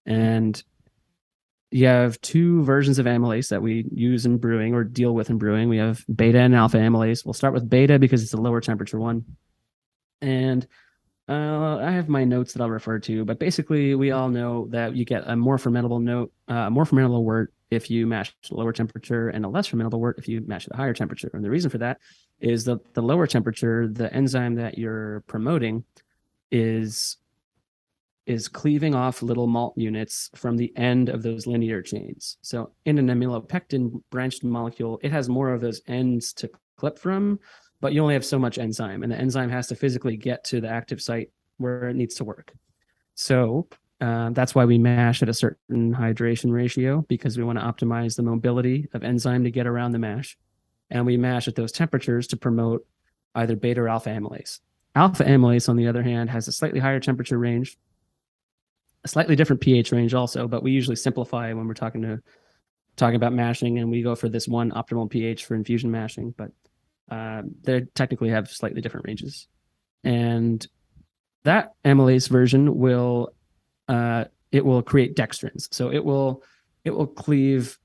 And you have two versions of amylase that we use in brewing or deal with in brewing. We have beta and alpha amylase. We'll start with beta because it's a lower temperature one. And I have my notes that I'll refer to, but basically we all know that you get a more fermentable wort if you mash at a lower temperature, and a less fermentable wort if you mash at a higher temperature. And the reason for that is the lower temperature, the enzyme that you're promoting is cleaving off little malt units from the end of those linear chains. So in an amylopectin branched molecule, it has more of those ends to clip from, but you only have so much enzyme, and the enzyme has to physically get to the active site where it needs to work. So that's why we mash at a certain hydration ratio, because we want to optimize the mobility of enzyme to get around the mash. And we mash at those temperatures to promote either beta or alpha amylase. Alpha amylase, on the other hand, has a slightly higher temperature range, a slightly different pH range also, but we usually simplify when we're talking about mashing, and we go for this one optimal pH for infusion mashing, but they technically have slightly different ranges. And that amylase version will create dextrins. So it will cleave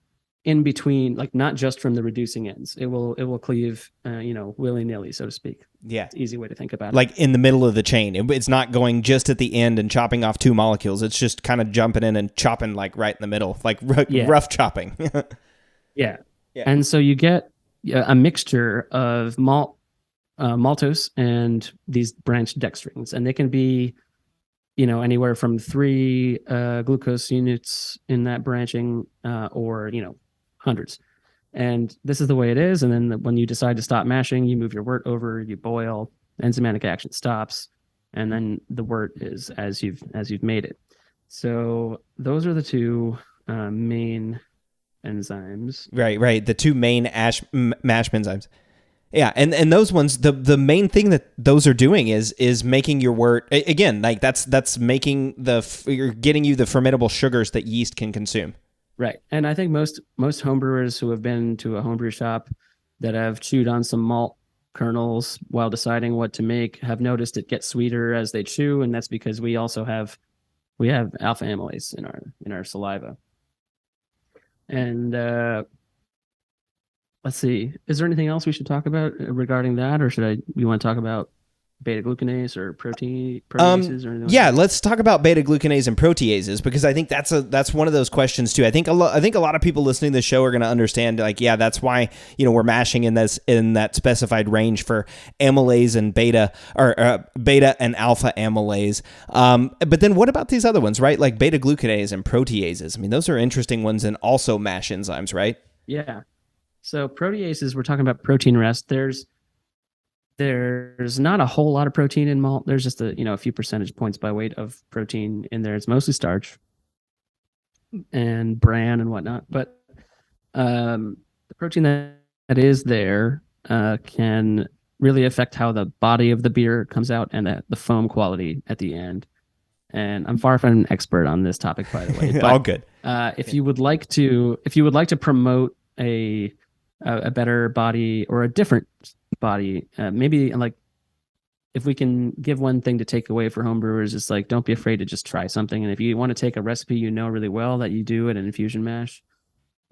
in between, like not just from the reducing ends. It will cleave, willy-nilly, so to speak. Yeah. It's an easy way to think about it. Like in the middle of the chain. It's not going just at the end and chopping off two molecules. It's just kind of jumping in and chopping like right in the middle, like rough chopping. Yeah. And so you get a mixture of maltose and these branched dextrins, and they can be, anywhere from 3 glucose units in that branching, or hundreds. And this is the way it is. And then when you decide to stop mashing, you move your wort over, you boil, enzymatic action stops, and then the wort is as you've made it. So those are the two main enzymes. Right. The two main mash enzymes. Yeah, and those ones, the main thing that those are doing is making your wort, again, like that's making you're getting you the fermentable sugars that yeast can consume. Right. And I think most homebrewers who have been to a homebrew shop that have chewed on some malt kernels while deciding what to make have noticed it gets sweeter as they chew, and that's because we also have alpha amylase in our saliva. And let's see, is there anything else we should talk about regarding that, or you want to talk about beta glucanase or proteases or anything? Yeah, let's talk about beta glucanase and proteases, because I think that's one of those questions too. I think a lot of people listening to the show are going to understand, like, yeah, that's why we're mashing in that specified range for amylase and beta, or beta and alpha amylase. But then what about these other ones, right? Like beta glucanase and proteases. I mean, those are interesting ones and also mash enzymes, right? Yeah. So proteases, we're talking about protein rest. There's not a whole lot of protein in malt. There's just a few percentage points by weight of protein in there. It's mostly starch and bran and whatnot. But the protein that is there can really affect how the body of the beer comes out and the foam quality at the end. And I'm far from an expert on this topic, by the way. But, all good. If you would like to promote a better body or a different body, maybe like if we can give one thing to take away for homebrewers, it's like, don't be afraid to just try something. And if you want to take a recipe really well that you do at an infusion mash,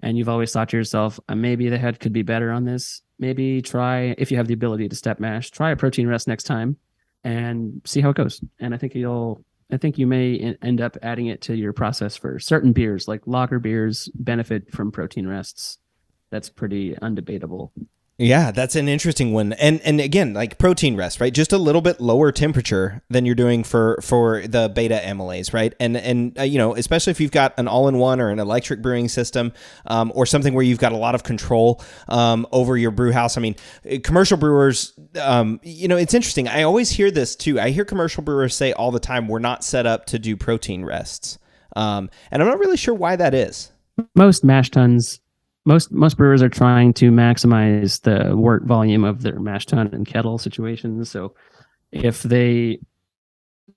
and you've always thought to yourself, maybe the head could be better on this, maybe try, if you have the ability to step mash, try a protein rest next time and see how it goes. And I think you may end up adding it to your process for certain beers, like lager beers benefit from protein rests. That's pretty undebatable. Yeah, that's an interesting one. And again, like protein rest, right? Just a little bit lower temperature than you're doing for the beta amylase, right? And especially if you've got an all-in-one or an electric brewing system, or something where you've got a lot of control over your brew house. I mean, commercial brewers, it's interesting. I always hear this too. I hear commercial brewers say all the time, we're not set up to do protein rests. And I'm not really sure why that is. Most mash tuns, most brewers are trying to maximize the wort volume of their mash tun and kettle situations. So if they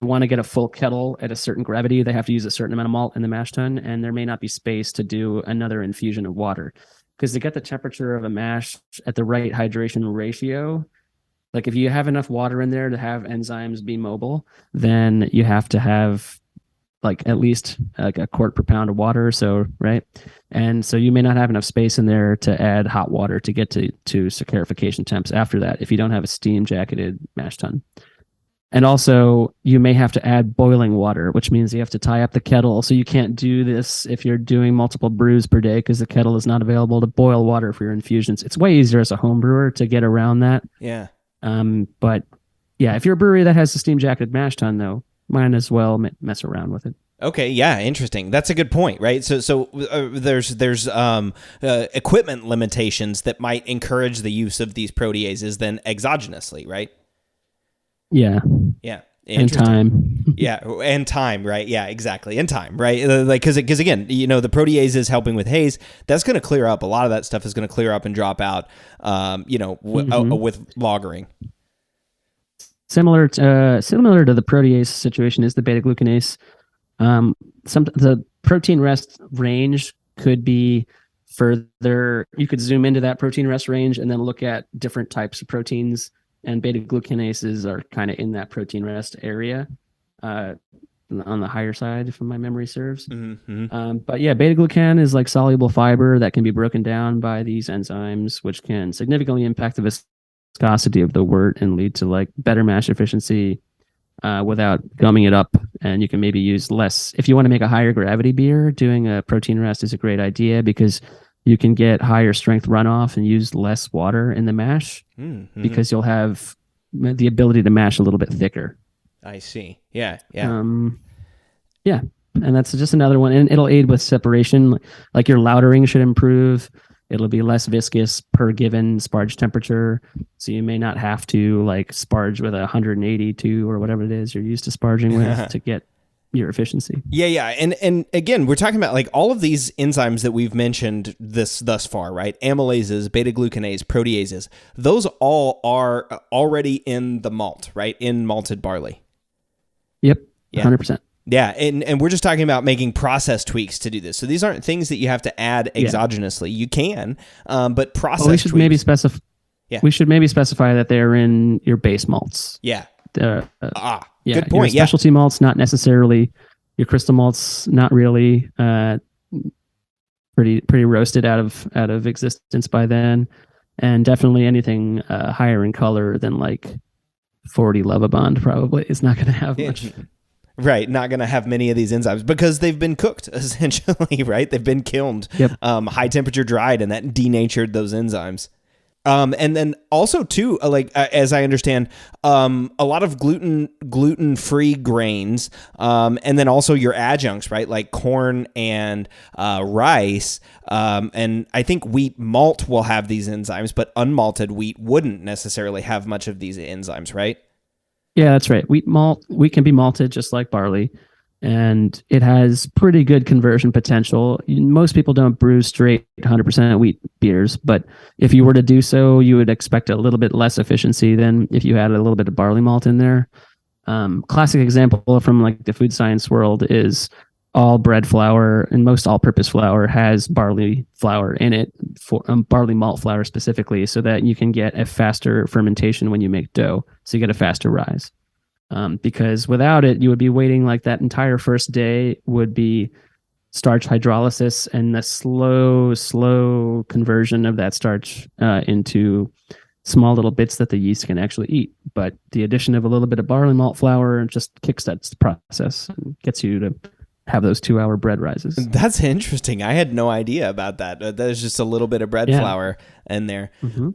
want to get a full kettle at a certain gravity, they have to use a certain amount of malt in the mash tun, and there may not be space to do another infusion of water. Because to get the temperature of a mash at the right hydration ratio, like if you have enough water in there to have enzymes be mobile, then you have to have like at least like a quart per pound of water or so, right? And so you may not have enough space in there to add hot water to get to saccharification temps after that if you don't have a steam jacketed mash tun. And also, you may have to add boiling water, which means you have to tie up the kettle. So you can't do this if you're doing multiple brews per day because the kettle is not available to boil water for your infusions. It's way easier as a home brewer to get around that. Yeah. But yeah, if you're a brewery that has a steam jacketed mash tun, though, might as well mess around with it. Okay, yeah, interesting. That's a good point, right? So there's equipment limitations that might encourage the use of these proteases then exogenously, right? Yeah. Yeah. And time. Yeah, and time, right? Yeah, exactly. And time, right? Like because again, the protease is helping with haze. That's going to clear up. A lot of that stuff is going to clear up and drop out. With lagering. Similar to the protease situation is the beta glucanase. The protein rest range could be further. You could zoom into that protein rest range and then look at different types of proteins. And beta glucanases are kind of in that protein rest area, on the higher side, if my memory serves. Mm-hmm. But yeah, beta glucan is like soluble fiber that can be broken down by these enzymes, which can significantly impact the viscosity of the wort and lead to like better mash efficiency without gumming it up. And you can maybe use less. If you want to make a higher gravity beer, doing a protein rest is a great idea because you can get higher strength runoff and use less water in the mash because you'll have the ability to mash a little bit thicker. I see. Yeah. Yeah. Yeah. And that's just another one. And it'll aid with separation. Like your lautering should improve. It'll be less viscous per given sparge temperature. So you may not have to like sparge with 182 or whatever it is you're used to sparging with to get your efficiency. Yeah. And again, we're talking about like all of these enzymes that we've mentioned thus far, right? Amylases, beta glucanase, proteases. Those all are already in the malt, right? In malted barley. Yep. 100%. Yeah, and we're just talking about making process tweaks to do this. So these aren't things that you have to add exogenously. You can, but process we should tweaks. Maybe specify. Yeah. We should maybe specify that they're in your base malts. Yeah. Good point. Your specialty malts, not necessarily. Your crystal malts, not really. Pretty roasted out of existence by then, and definitely anything higher in color than like 40 Lovibond probably is not going to have much. Right, not going to have many of these enzymes because they've been cooked, essentially, right? They've been kilned, high temperature dried, and that denatured those enzymes. And then also, too, as I understand, a lot of gluten-free grains, and then also your adjuncts, right? Like corn and rice. And I think wheat malt will have these enzymes, but unmalted wheat wouldn't necessarily have much of these enzymes, right? Yeah, that's right. Wheat can be malted just like barley, and it has pretty good conversion potential. Most people don't brew straight 100% wheat beers, but if you were to do so, you would expect a little bit less efficiency than if you had a little bit of barley malt in there. Classic example from like the food science world is all bread flour and most all-purpose flour has barley flour in it, for barley malt flour specifically, so that you can get a faster fermentation when you make dough, so you get a faster rise. Because without it, you would be waiting like that entire first day would be starch hydrolysis and the slow conversion of that starch into small little bits that the yeast can actually eat. But the addition of a little bit of barley malt flour just kickstarts the process and gets you to have those 2-hour bread rises. That's interesting. I had no idea about that. There's just a little bit of bread flour in there. Mm-hmm.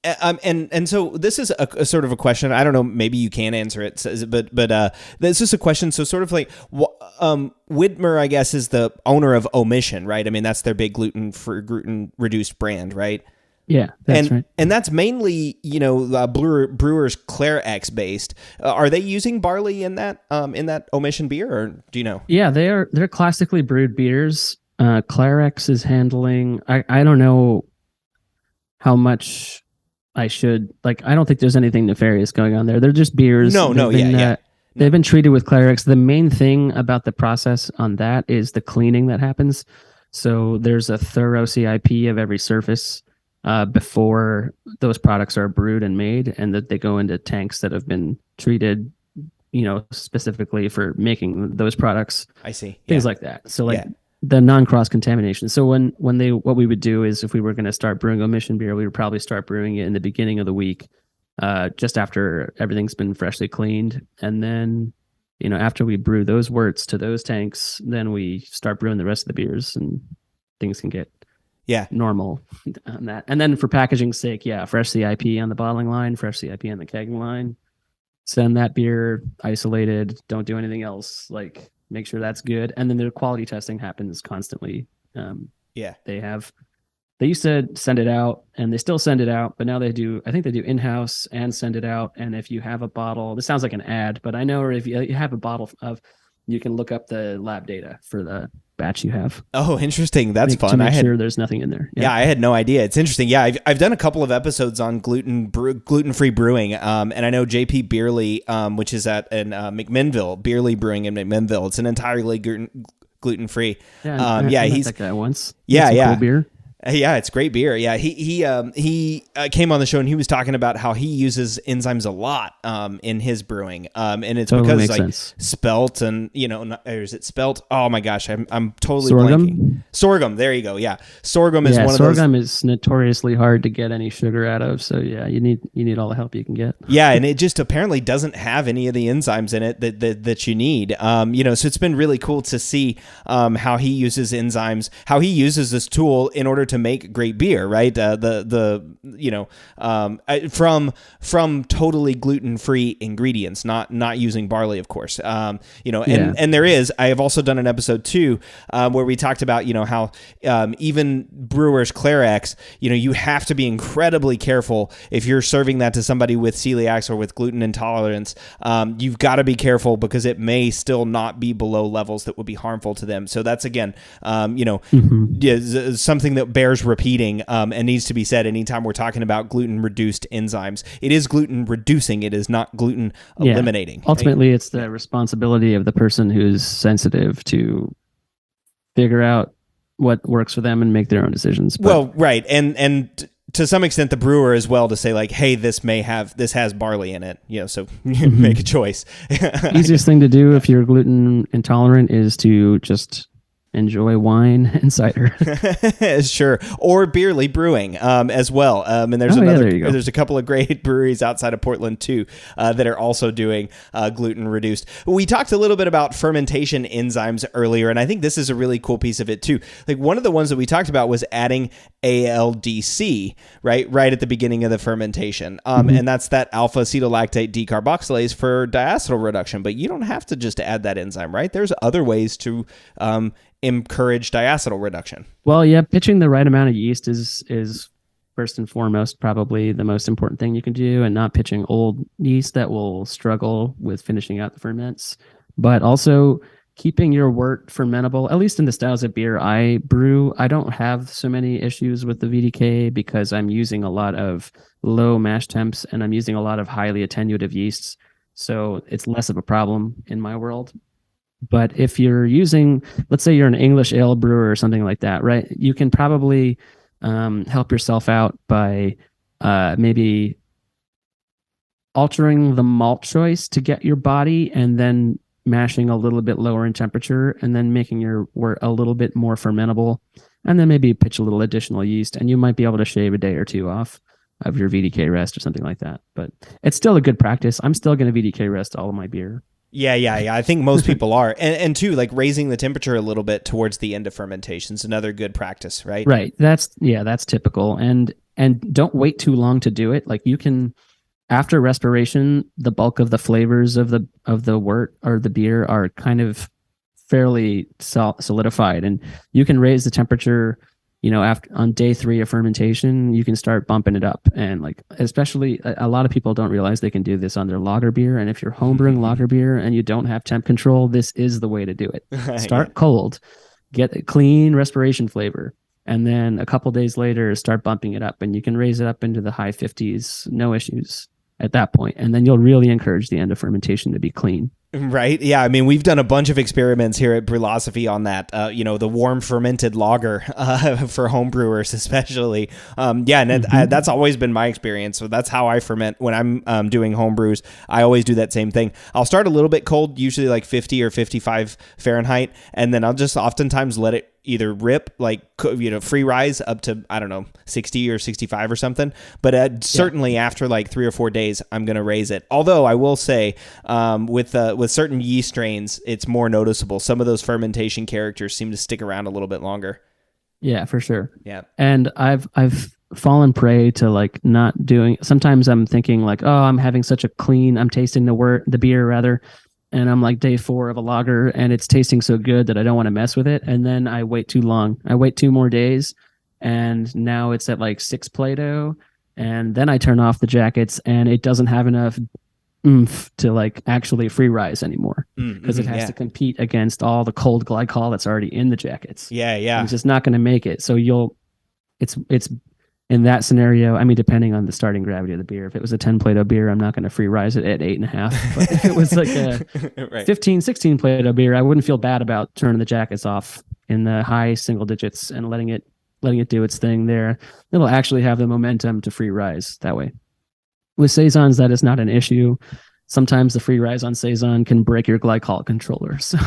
And so this is a sort of a question. I don't know. Maybe you can answer it, but this is a question. So sort of like, Widmer, I guess, is the owner of Omission, right? I mean, that's their big gluten reduced brand, right? Yeah, that's right. And that's mainly, Brewer's Claire X based. Are they using barley in that Omission beer, or do you know? Yeah, they're classically brewed beers. Claire X is handling. I don't know how much I should like. I don't think there's anything nefarious going on there. They're just beers. They've been treated with Claire X. The main thing about the process on that is the cleaning that happens. So there's a thorough CIP of every surface before those products are brewed and made, and that they go into tanks that have been treated specifically for making those products. I see. Things Yeah. like that. So like Yeah. the non-cross contamination. So what we would do is if we were going to start brewing omission beer, we would probably start brewing it in the beginning of the week, just after everything's been freshly cleaned. And then, after we brew those worts to those tanks, then we start brewing the rest of the beers, and things can get normal on that. And then for packaging's sake, fresh CIP on the bottling line, fresh CIP on the kegging line. Send that beer isolated. Don't do anything else. Like, make sure that's good. And then their quality testing happens constantly. They used to send it out, and they still send it out, but now I think they do in-house and send it out. And if you have a bottle, this sounds like an ad, but I know if you have a bottle you can look up the lab data for the batch you have. Oh, interesting. That's fun. To make sure there's nothing in there. Yeah, I had no idea. It's interesting. Yeah, I've done a couple of episodes on gluten-free brewing, and I know JP Beerley, which is at McMinnville, Beerley Brewing in McMinnville. It's an entirely gluten-free. I met that guy once. Cool beer. Yeah, it's great beer. Yeah, he came on the show and he was talking about how he uses enzymes a lot in his brewing, and it's totally because like sense. Spelt and or is it spelt? Oh my gosh, I'm totally sorghum? blanking. Sorghum. There you go. Yeah, sorghum is one of those. Sorghum is notoriously hard to get any sugar out of. So yeah, you need all the help you can get. Yeah, and it just apparently doesn't have any of the enzymes in it that you need. So it's been really cool to see how he uses enzymes, how he uses this tool in order to make great beer, right? From totally gluten-free ingredients, not using barley, of course. And I have also done an episode too, where we talked about, how even brewers Clarex, you have to be incredibly careful if you're serving that to somebody with celiacs or with gluten intolerance. You've got to be careful because it may still not be below levels that would be harmful to them. So that's again, something that bears repeating and needs to be said anytime we're talking about gluten-reduced enzymes. It is gluten-reducing. It is not gluten-eliminating. Ultimately, it's the responsibility of the person who's sensitive to figure out what works for them and make their own decisions. Well, right. And to some extent, the brewer as well to say like, hey, this has barley in it. So make a choice. Easiest thing to do if you're gluten intolerant is to just enjoy wine and cider. Sure. Or Beerley Brewing as well. And there's there's a couple of great breweries outside of Portland too that are also doing gluten reduced. We talked a little bit about fermentation enzymes earlier, and I think this is a really cool piece of it too. Like one of the ones that we talked about was adding ALDC right at the beginning of the fermentation. And that's that alpha acetolactate decarboxylase for diacetyl reduction. But you don't have to just add that enzyme, right? There's other ways to encourage diacetyl reduction. Well, yeah, pitching the right amount of yeast is first and foremost probably the most important thing you can do, and not pitching old yeast that will struggle with finishing out the ferments, but also keeping your wort fermentable. At least in the styles of beer I brew, I don't have so many issues with the VDK because I'm using a lot of low mash temps and I'm using a lot of highly attenuative yeasts, so it's less of a problem in my world. But if you're using, let's say you're an English ale brewer or something like that, right? You can probably help yourself out by maybe altering the malt choice to get your body, and then mashing a little bit lower in temperature, and then making your wort a little bit more fermentable, and then maybe pitch a little additional yeast, and you might be able to shave a day or two off of your VDK rest or something like that. But it's still a good practice. I'm still going to VDK rest all of my beer. Yeah. I think most people are. And too, like raising the temperature a little bit towards the end of fermentation is another good practice, right? Right. That's typical. And don't wait too long to do it. Like you can, after respiration, the bulk of the flavors of the wort or the beer are kind of fairly solidified, and you can raise the temperature, after on day 3 of fermentation, you can start bumping it up. And like, especially a lot of people don't realize they can do this on their lager beer. And if you're homebrewing lager beer and you don't have temp control, this is the way to do it. Start cold, get a clean respiration flavor. And then a couple days later, start bumping it up, and you can raise it up into the high 50s, no issues. at that point, and then you'll really encourage the end of fermentation to be clean. Right. Yeah. I mean, we've done a bunch of experiments here at Brewlosophy on that, the warm fermented lager for home brewers, especially. And that's always been my experience. So that's how I ferment when I'm doing home brews. I always do that same thing. I'll start a little bit cold, usually like 50 or 55 Fahrenheit. And then I'll just oftentimes let it either rip, like, free rise up to, I don't know, 60 or 65 or something. But certainly after like 3 or 4 days, I'm going to raise it. Although I will say with certain yeast strains, it's more noticeable. Some of those fermentation characters seem to stick around a little bit longer. Yeah, for sure. Yeah. And I've fallen prey to like not doing, sometimes I'm thinking like, oh, I'm having such a clean, I'm tasting the beer rather. And I'm like day 4 of a lager and it's tasting so good that I don't want to mess with it. And then I wait too long. I wait 2 more days and now it's at like 6 Plato. And then I turn off the jackets and it doesn't have enough oomph to like actually free rise anymore because it has to compete against all the cold glycol that's already in the jackets. Yeah. Yeah. And it's just not going to make it. So it's in that scenario, I mean, depending on the starting gravity of the beer, if it was a 10 Plato beer, I'm not going to free rise it at 8.5. But if it was like a right. 15, 16 Plato beer, I wouldn't feel bad about turning the jackets off in the high single digits and letting it do its thing there. It'll actually have the momentum to free rise that way. With Saisons, that is not an issue. Sometimes the free rise on Saison can break your glycol controller. So.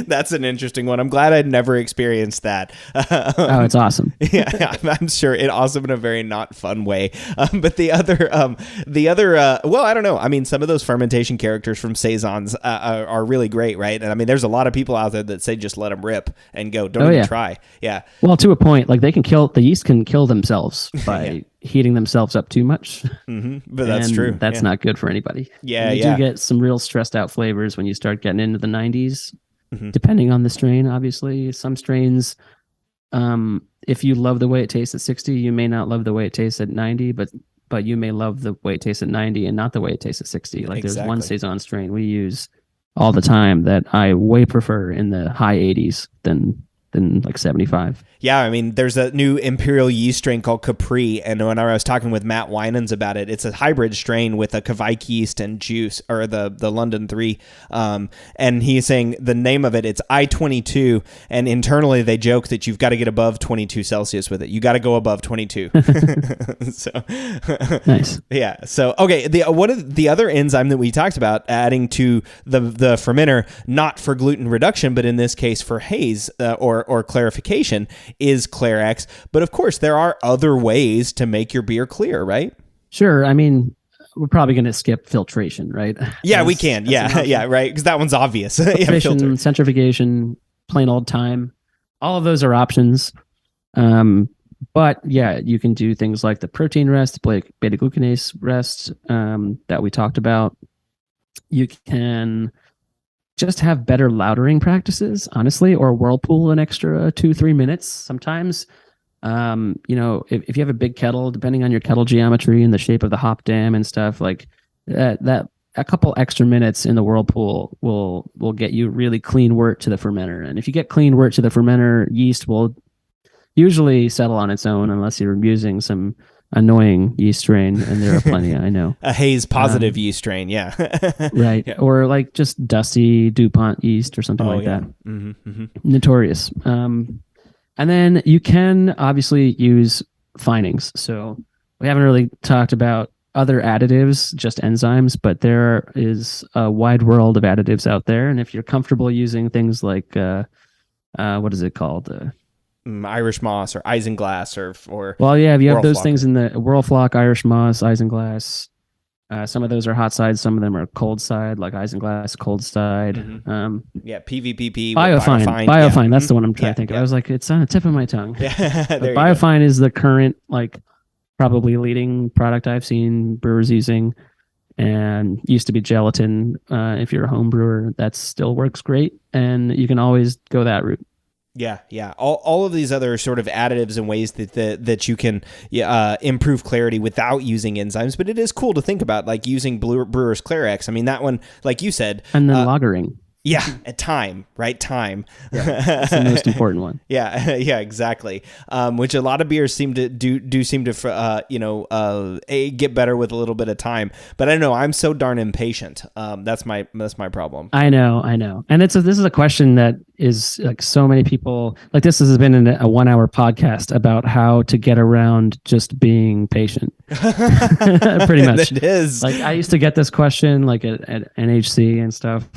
That's an interesting one. I'm glad I'd never experienced that. It's awesome. Yeah, I'm sure it's awesome in a very not fun way. But the other, well, I don't know. I mean, some of those fermentation characters from Saisons are really great, right? And I mean, there's a lot of people out there that say just let them rip and go. Don't even try. Yeah. Well, to a point, like the yeast can kill themselves by heating themselves up too much. But that's true. That's not good for anybody. Yeah, you do get some real stressed out flavors when you start getting into the 90s, depending on the strain, obviously. Some strains, if you love the way it tastes at 60, you may not love the way it tastes at 90, but you may love the way it tastes at 90 and not the way it tastes at 60. Like there's one Saison strain we use all the time that I way prefer in the high 80s than like 75. Yeah, I mean, there's a new imperial yeast strain called Capri, and when I was talking with Matt Winans about it, it's a hybrid strain with a Kveik yeast and juice, or the London 3, and he's saying the name of it's I-22, and internally they joke that you've got to get above 22 Celsius with it. You got to go above 22. So nice. Yeah. So okay, the other enzyme that we talked about adding to the fermenter, not for gluten reduction, but in this case for haze or clarification, is ClairX. But of course, there are other ways to make your beer clear, right? Sure. I mean, we're probably going to skip filtration, right? Yeah, we can. Yeah, right. Because that one's obvious. Filtration, centrifugation, plain old time. All of those are options. But yeah, you can do things like the protein rest, beta glucanase rest that we talked about. You can just have better lautering practices, honestly, or whirlpool an extra 2-3 minutes sometimes. If you have a big kettle, depending on your kettle geometry and the shape of the hop dam and stuff, like that a couple extra minutes in the whirlpool will get you really clean wort to the fermenter. And if you get clean wort to the fermenter, yeast will usually settle on its own unless you're using some annoying yeast strain, and there are plenty, I know. A haze positive yeast strain, yeah. Right. Yeah. Or like just dusty DuPont yeast or something like that. Notorious. And then you can obviously use finings. So we haven't really talked about other additives, just enzymes, but there is a wide world of additives out there. And if you're comfortable using things like, what is it called? Irish moss or isinglass or well, yeah, if you have those things in the Whirlflock, Irish moss, isinglass, some of those are hot side, some of them are cold side, like isinglass, cold side. PVPP, biofine. That's the one I'm trying to think of. I was like, it's on the tip of my tongue. Biofine is the current, like, probably leading product I've seen brewers using, and used to be gelatin. If you're a home brewer, that still works great, and you can always go that route. Yeah. All of these other sort of additives and ways that you can improve clarity without using enzymes, but it is cool to think about, like using Brewer's ClairX. I mean, that one, like you said, and then lagering. Yeah, at time, right? Time. Yeah, that's the most important one. Yeah, yeah, exactly. Which a lot of beers seem to get better with a little bit of time. But I don't know, I'm so darn impatient. That's my problem. I know, and this is a question that is like so many people like. This has been a 1 hour podcast about how to get around just being patient. Pretty much, It is. Like I used to get this question like at NHC and stuff.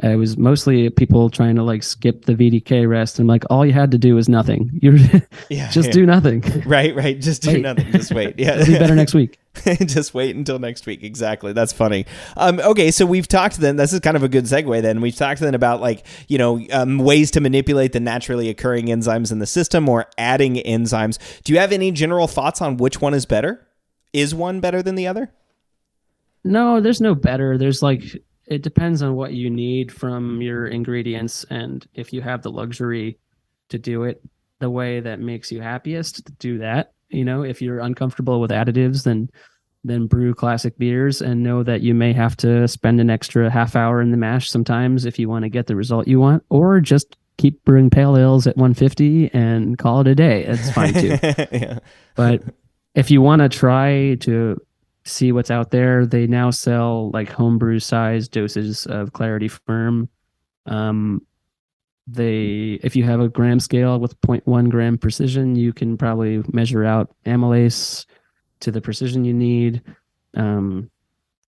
It was mostly people trying to like skip the VDK rest, and like all you had to do was nothing. You do nothing. Right. Just do nothing. Just wait. Yeah, it'll be better next week. Just wait until next week. Exactly. That's funny. Okay, so we've talked then. This is kind of a good segue. Then we've talked then about like ways to manipulate the naturally occurring enzymes in the system or adding enzymes. Do you have any general thoughts on which one is better? Is one better than the other? No, there's no better. There's like. It depends on what you need from your ingredients, and if you have the luxury to do it the way that makes you happiest, do that. If you're uncomfortable with additives, then brew classic beers and know that you may have to spend an extra half hour in the mash sometimes if you want to get the result you want, or just keep brewing pale ales at 150 and call it a day. That's fine too. Yeah. But if you want to try to see what's out there, they now sell like homebrew size doses of Clarity Firm. If you have a gram scale with 0.1 gram precision, you can probably measure out amylase to the precision you need.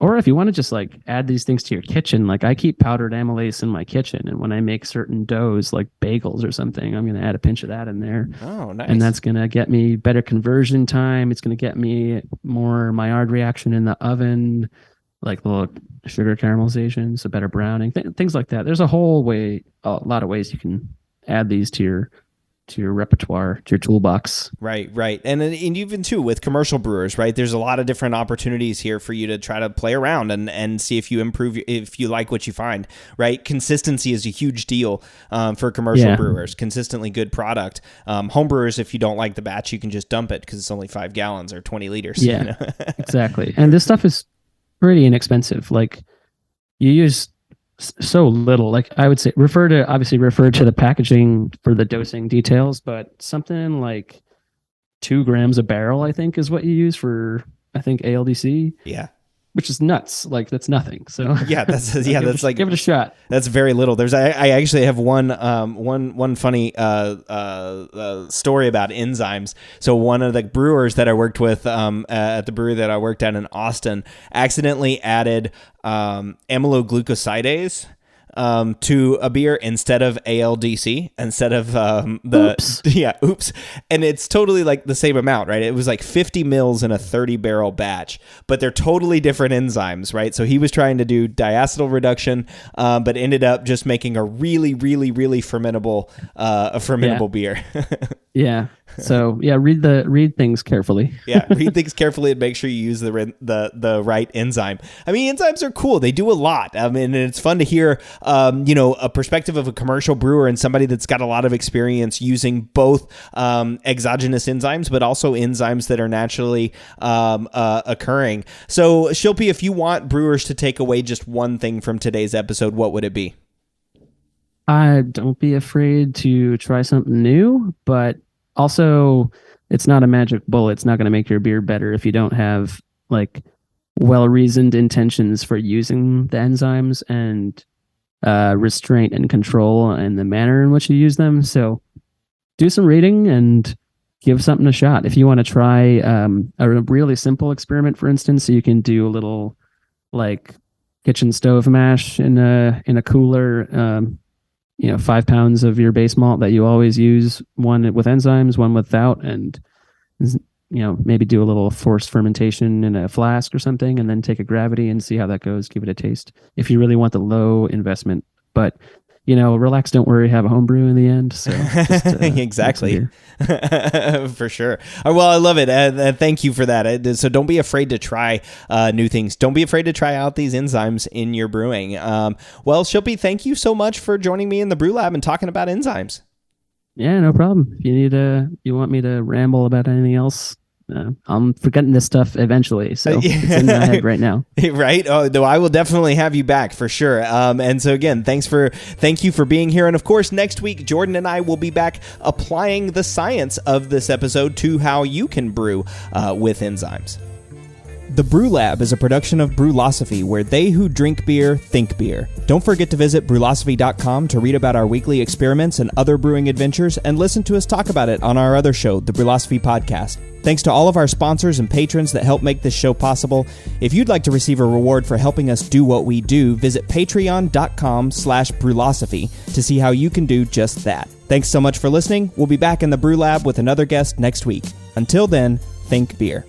Or if you want to just like add these things to your kitchen, like I keep powdered amylase in my kitchen, and when I make certain doughs like bagels or something, I'm going to add a pinch of that in there. Oh, nice. And that's going to get me better conversion time. It's going to get me more Maillard reaction in the oven, like little sugar caramelization, so better browning, things like that. There's a lot of ways you can add these to your repertoire, to your toolbox. Right. And even too with commercial brewers, right? There's a lot of different opportunities here for you to try to play around and see if you improve, if you like what you find, right? Consistency is a huge deal for commercial brewers. Consistently good product. Home brewers, if you don't like the batch, you can just dump it because it's only 5 gallons or 20 liters. Yeah, exactly. And this stuff is pretty inexpensive. Like you use so little. Like I would say refer to the packaging for the dosing details, but something like 2 grams a barrel I think is what you use for ALDC. Yeah, which is nuts. Like that's nothing. So that's like give it a shot. That's very little. I actually have one funny story about enzymes. So one of the brewers that I worked with at the brewery that I worked at in Austin accidentally added amyloglucosidase to a beer instead of ALDC, instead of oops. And it's totally like the same amount, right? It was like 50 mils in a 30 barrel batch, but they're totally different enzymes, right? So he was trying to do diacetyl reduction, but ended up just making a really, really, really fermentable beer. Yeah. So read things carefully. Read things carefully and make sure you use the right enzyme. I mean, enzymes are cool. They do a lot. I mean, and it's fun to hear, a perspective of a commercial brewer and somebody that's got a lot of experience using both exogenous enzymes, but also enzymes that are naturally occurring. So, Shilpi, if you want brewers to take away just one thing from today's episode, what would it be? Don't be afraid to try something new, but also it's not a magic bullet. It's not going to make your beer better if you don't have like well-reasoned intentions for using the enzymes and restraint and control and the manner in which you use them. So do some reading and give something a shot. If you want to try a really simple experiment, for instance, so you can do a little like kitchen stove mash in a cooler, 5 pounds of your base malt that you always use, one with enzymes, one without, and maybe do a little forced fermentation in a flask or something, and then take a gravity and see how that goes. Give it a taste if you really want the low investment. But relax, don't worry, have a home brew in the end. So just, exactly. For sure. Well, I love it. Thank you for that. So don't be afraid to try new things. Don't be afraid to try out these enzymes in your brewing. Well, Shilpi, thank you so much for joining me in the Brew Lab and talking about enzymes. Yeah, no problem. If you want me to ramble about anything else, I'm forgetting this stuff eventually, so it's in my head right now. Right? Oh, though I will definitely have you back for sure. And so again, thank you for being here. And of course, next week, Jordan and I will be back applying the science of this episode to how you can brew with enzymes. The Brew Lab is a production of Brewlosophy, where they who drink beer think beer. Don't forget to visit brewlosophy.com to read about our weekly experiments and other brewing adventures, and listen to us talk about it on our other show, the Brewlosophy Podcast. Thanks to all of our sponsors and patrons that help make this show possible. If you'd like to receive a reward for helping us do what we do, visit patreon.com/brewlosophy to see how you can do just that. Thanks so much for listening. We'll be back in the Brew Lab with another guest next week. Until then, think beer.